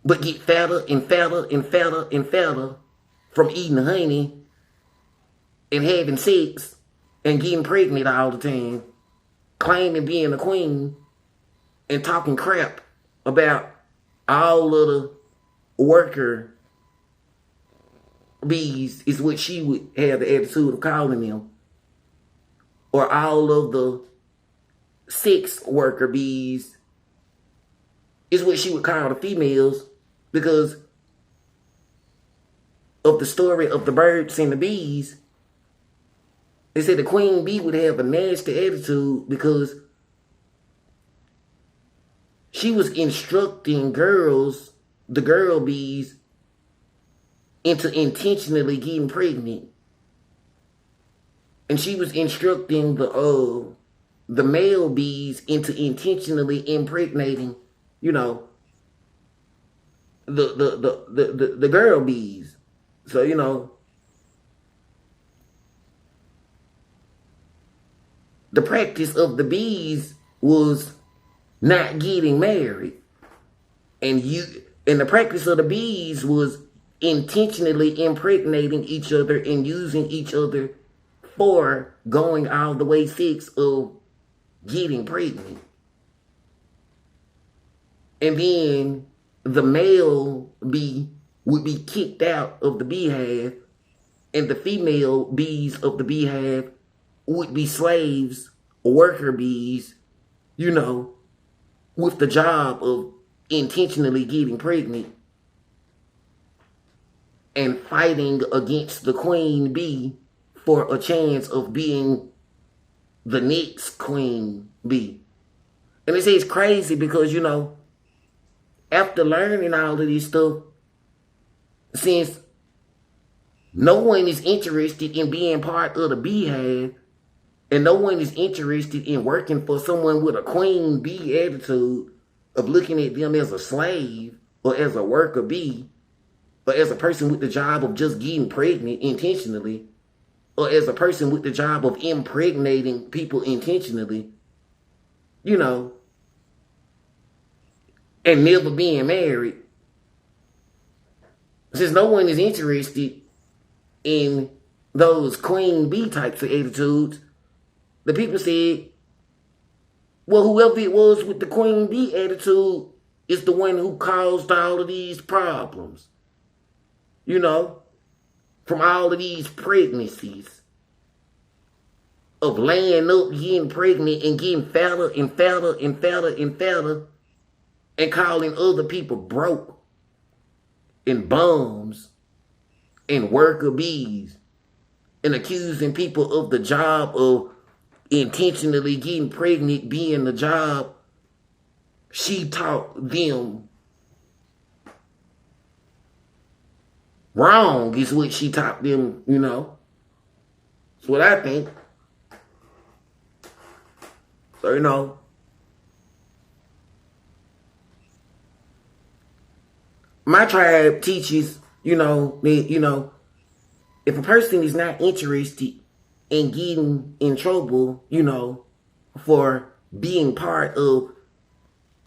but get fatter and fatter and fatter and fatter from eating honey and having sex and getting pregnant all the time, claiming being a queen and talking crap about all of the worker bees is what she would have the attitude of calling them. Or all of the sex worker bees is what she would call the females, because of the story of the birds and the bees. They said the queen bee would have a nasty attitude because she was instructing girls, the girl bees, into intentionally getting pregnant. And she was instructing the male bees into intentionally impregnating, you know, the girl bees. So, you know, the practice of the bees was not getting married. And the practice of the bees was intentionally impregnating each other and using each other for going all the way sex of getting pregnant. And then the male bee would be kicked out of the beehive, and the female bees of the beehive would be slaves, worker bees, you know, with the job of intentionally getting pregnant and fighting against the queen bee for a chance of being the next queen bee. And they say it's crazy because, you know, after learning all of this stuff, since no one is interested in being part of the beehive, And no one is interested in working for someone with a queen bee attitude of looking at them as a slave or as a worker bee or as a person with the job of just getting pregnant intentionally or as a person with the job of impregnating people intentionally, you know, and never being married. Since no one is interested in those queen bee types of attitudes, the people said, well, whoever it was with the queen bee attitude is the one who caused all of these problems. You know, from all of these pregnancies. Of laying up, getting pregnant, and getting fatter and fatter and fatter and fatter, and calling other people broke and bums and worker bees, and accusing people of the job of intentionally getting pregnant being the job she taught them wrong is what she taught them, you know. That's what I think. So, you know, my tribe teaches, you know, that, if a person is not interested in getting in trouble, you know, for being part of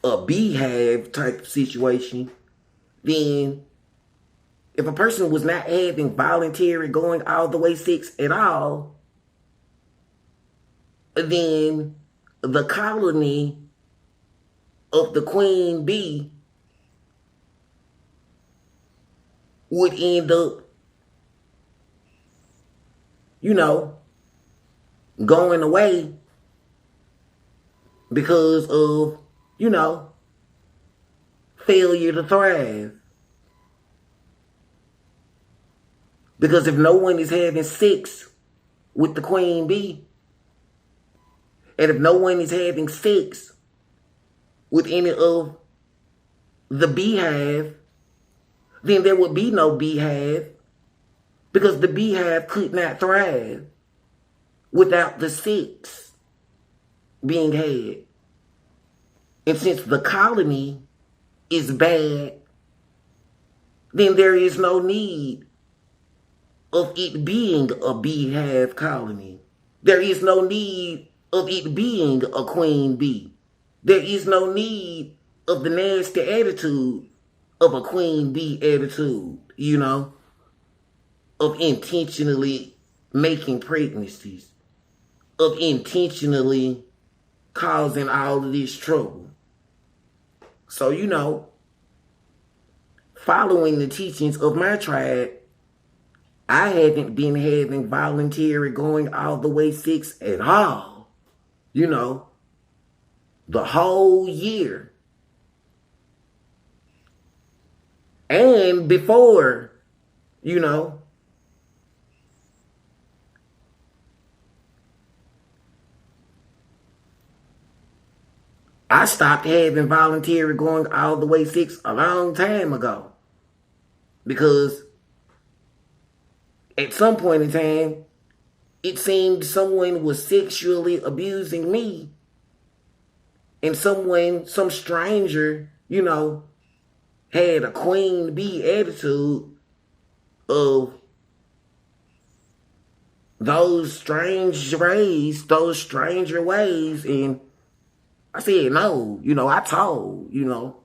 a beehive type situation, then if a person was not having voluntary going all the way sex at all, then the colony of the queen bee would end up, you know, going away because of, you know, failure to thrive. Because if no one is having sex with the queen bee, and if no one is having sex with any of the beehive, then there would be no beehive, because the beehive could not thrive without the sex being had. And since the colony is bad, then there is no need of it being a beehive colony. There is no need of it being a queen bee. There is no need of the nasty attitude of a queen bee attitude, you know, of intentionally making pregnancies, of intentionally causing all of this trouble. So, you know, following the teachings of my tribe, I haven't been having voluntary going all the way sex at all. You know, the whole year. And before, you know, I stopped having voluntary going all the way sex a long time ago. Because at some point in time, it seemed someone was sexually abusing me. And some stranger, you know, had a queen bee attitude of those stranger ways. And I said, no, you know, I told, you know.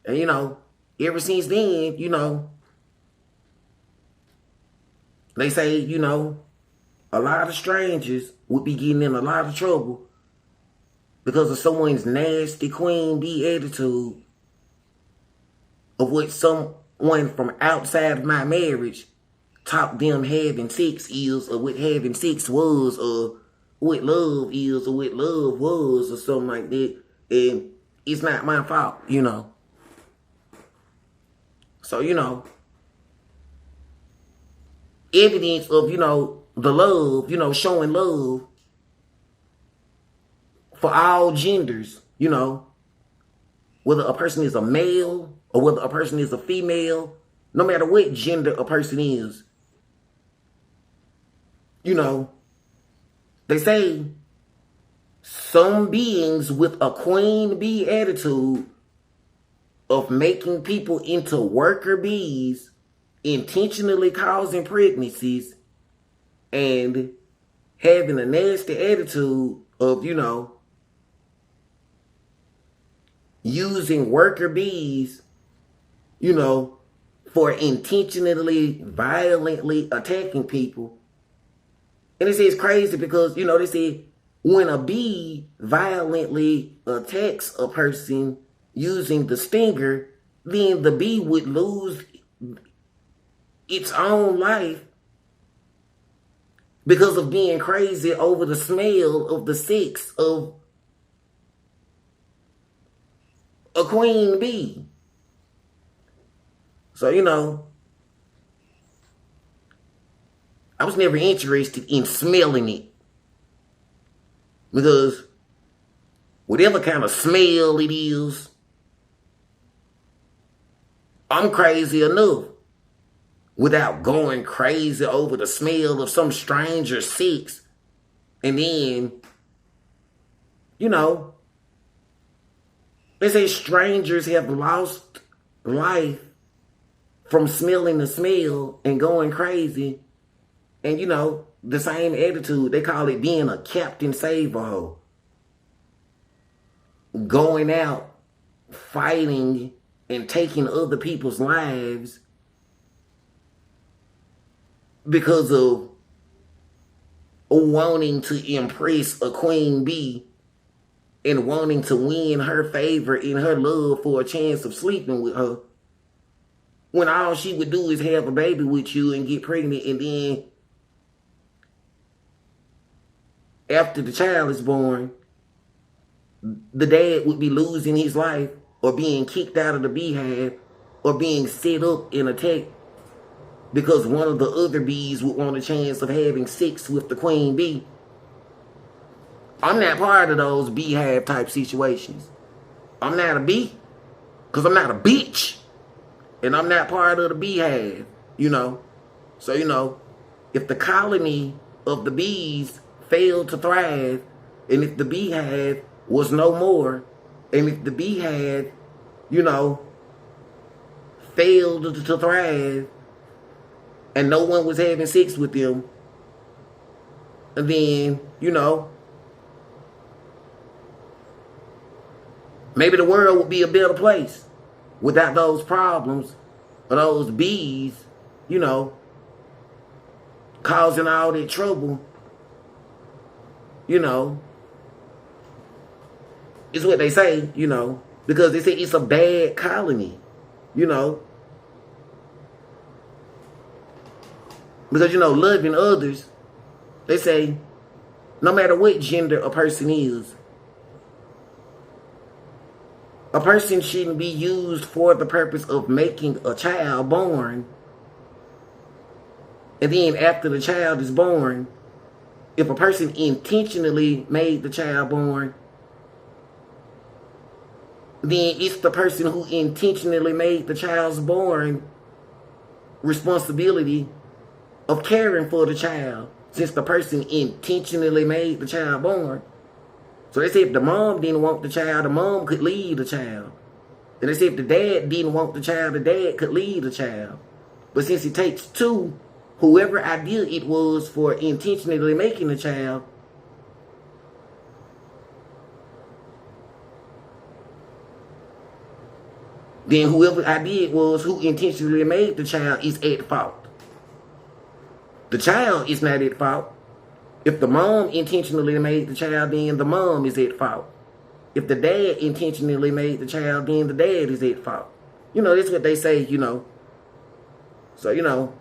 And, you know, ever since then, you know, they say, you know, a lot of strangers would be getting in a lot of trouble because of someone's nasty queen bee attitude of what someone from outside of my marriage taught them having sex is, or what having sex was, or what love is, or what love was, or something like that. And it's not my fault, you know. So, you know, evidence of, you know, the love, you know, showing love for all genders, you know, whether a person is a male or whether a person is a female, no matter what gender a person is, you know, They say some beings with a queen bee attitude of making people into worker bees, intentionally causing pregnancies, and having a nasty attitude of, using worker bees, for intentionally, violently attacking people. And they say it's crazy because, they say when a bee violently attacks a person using the stinger, then the bee would lose its own life because of being crazy over the smell of the sex of a queen bee. So, I was never interested in smelling it. Because whatever kind of smell it is, I'm crazy enough without going crazy over the smell of some stranger's sex. And then, they say strangers have lost life from smelling the smell and going crazy. And, the same attitude, they call it being a Captain Save-A-Ho. Going out, fighting, and taking other people's lives because of wanting to impress a queen bee and wanting to win her favor and her love for a chance of sleeping with her, when all she would do is have a baby with you and get pregnant, and then after the child is born, the dad would be losing his life or being kicked out of the beehive or being set up and attacked because one of the other bees would want a chance of having sex with the queen bee. I'm not part of those beehive type situations. I'm not a bee because I'm not a bitch. And I'm not part of the beehive, So, if the colony of the bees failed to thrive, and if the beehive was no more, and if the beehive, failed to thrive, and no one was having sex with them, then, maybe the world would be a better place without those problems or those bees, causing all that trouble. It's what they say, because they say it's a bad colony, Because, loving others, they say, no matter what gender a person is, a person shouldn't be used for the purpose of making a child born. And then after the child is born, if a person intentionally made the child born, then it's the person who intentionally made the child's born responsibility of caring for the child, since the person intentionally made the child born. So they say if the mom didn't want the child, the mom could leave the child. And they say if the dad didn't want the child, the dad could leave the child. But since it takes two, whoever idea it was for intentionally making the child, then whoever idea it was who intentionally made the child is at fault. The child is not at fault. If the mom intentionally made the child, then the mom is at fault. If the dad intentionally made the child, then the dad is at fault. That's what they say, So,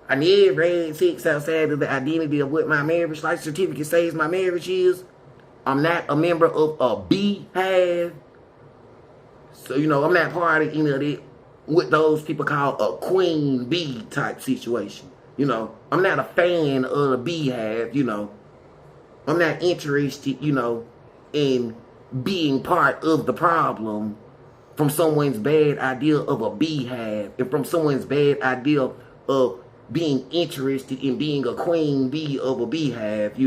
I never had sex outside of the identity of what my marriage life certificate says my marriage is. I'm not a member of a beehive. So, I'm not part of any of that, what those people call a queen bee type situation. I'm not a fan of the beehive, I'm not interested, in being part of the problem from someone's bad idea of a beehive and from someone's bad idea of being interested in being a queen bee of a beehive,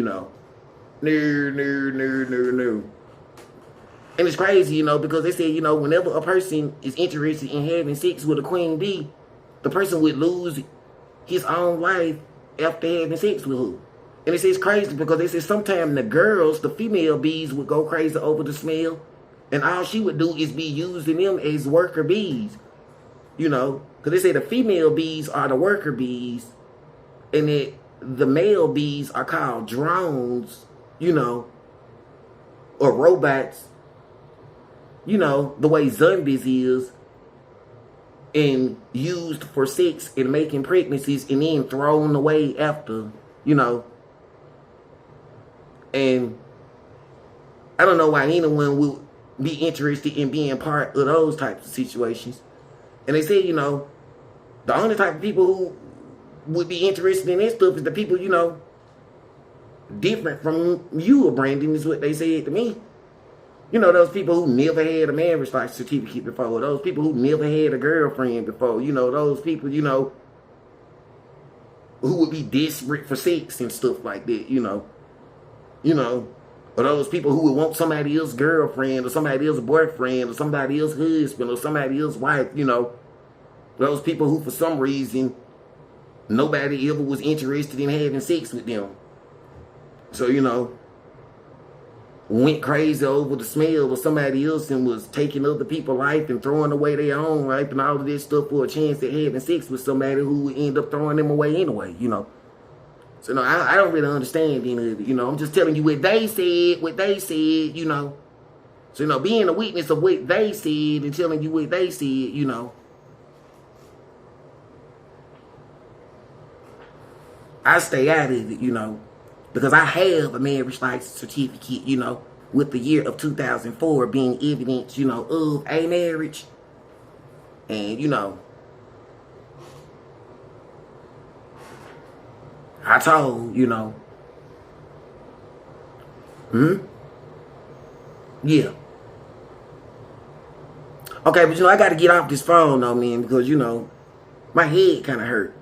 No, no, no, no, no. And it's crazy, because they said, whenever a person is interested in having sex with a queen bee, the person would lose his own life after having sex with her. And it says crazy because they said sometimes the girls, the female bees, would go crazy over the smell. And all she would do is be using them as worker bees. Because they say the female bees are the worker bees. And that the male bees are called drones, or robots. The way zombies is. And used for sex and making pregnancies and then thrown away after, And I don't know why anyone would be interested in being part of those types of situations. And they say, the only type of people who would be interested in this stuff is the people, different from you, Brandon, is what they said to me. Those people who never had a marriage license certificate before. Those people who never had a girlfriend before. Those people, who would be desperate for sex and stuff like that, Or those people who would want somebody else's girlfriend or somebody else's boyfriend or somebody else's husband or somebody else's wife, Those people who, for some reason, nobody ever was interested in having sex with them. So, went crazy over the smell of somebody else and was taking other people's life and throwing away their own life and all of this stuff for a chance at having sex with somebody who would end up throwing them away anyway, So, no, I don't really understand any of it, I'm just telling you what they said, So, being a witness of what they said and telling you what they said, I stay out of it, because I have a marriage license certificate, with the year of 2004 being evidence, of a marriage. And, I told, yeah. Okay, but, I got to get off this phone, though, man, because, my head kind of hurt,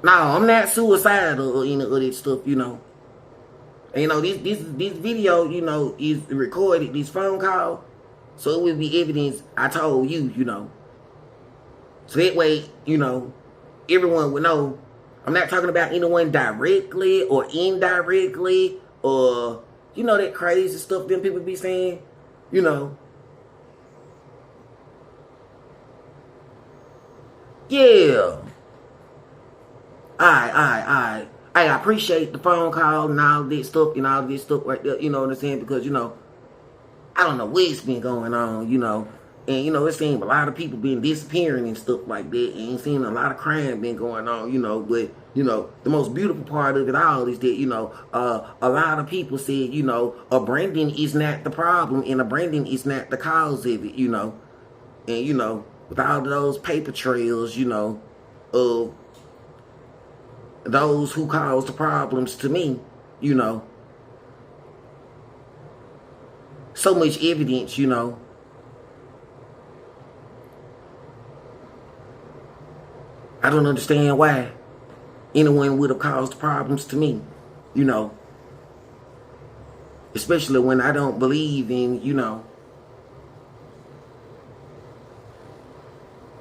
No, I'm not suicidal or any of that stuff, And, this video, is recorded, this phone call. So it will be evidence I told you, So that way, everyone would know I'm not talking about anyone directly or indirectly or, that crazy stuff them people be saying, Yeah. I appreciate the phone call and all this stuff right there, you know what I'm saying? Because, I don't know what's been going on, And, it seems a lot of people been disappearing and stuff like that. And it seems a lot of crime been going on, But, the most beautiful part of it all is that, a lot of people said, a Brandon is not the problem and a Brandon is not the cause of it, And, with all of those paper trails, of those who caused the problems to me, So much evidence, I don't understand why anyone would have caused problems to me, Especially when I don't believe in,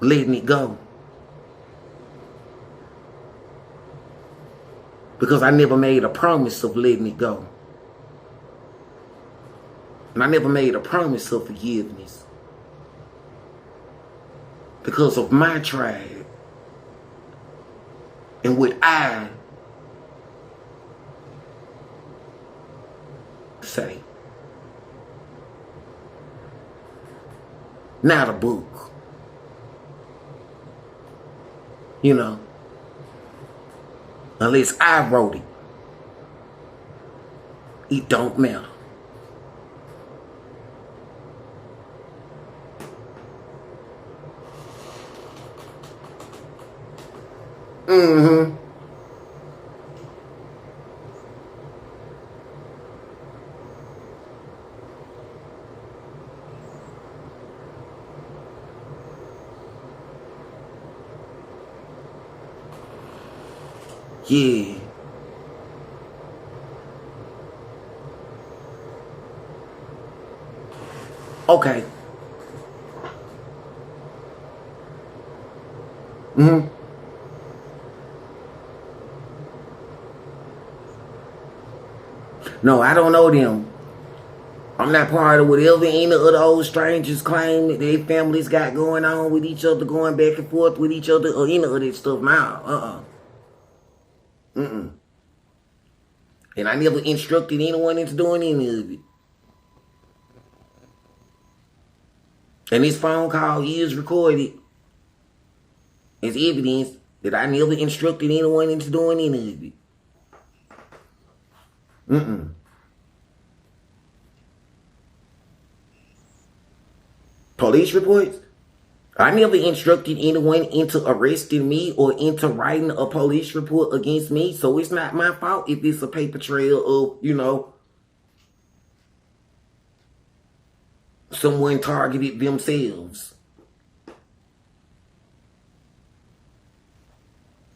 letting it go. Because I never made a promise of letting it go. And I never made a promise of forgiveness. Because of my tribe. And what I say. Not a book. Unless I wrote it. It don't matter. Yeah. Okay. Mm-hmm. No, I don't know them. I'm not part of whatever any of the old strangers claim that their families got going on with each other, going back and forth with each other, or any of that stuff now. Mm-mm. And I never instructed anyone into doing any of it. And this phone call is recorded as evidence that I never instructed anyone into doing any of it. Mm-mm. Police reports? I never instructed anyone into arresting me or into writing a police report against me, so it's not my fault if it's a paper trail of, someone targeted themselves.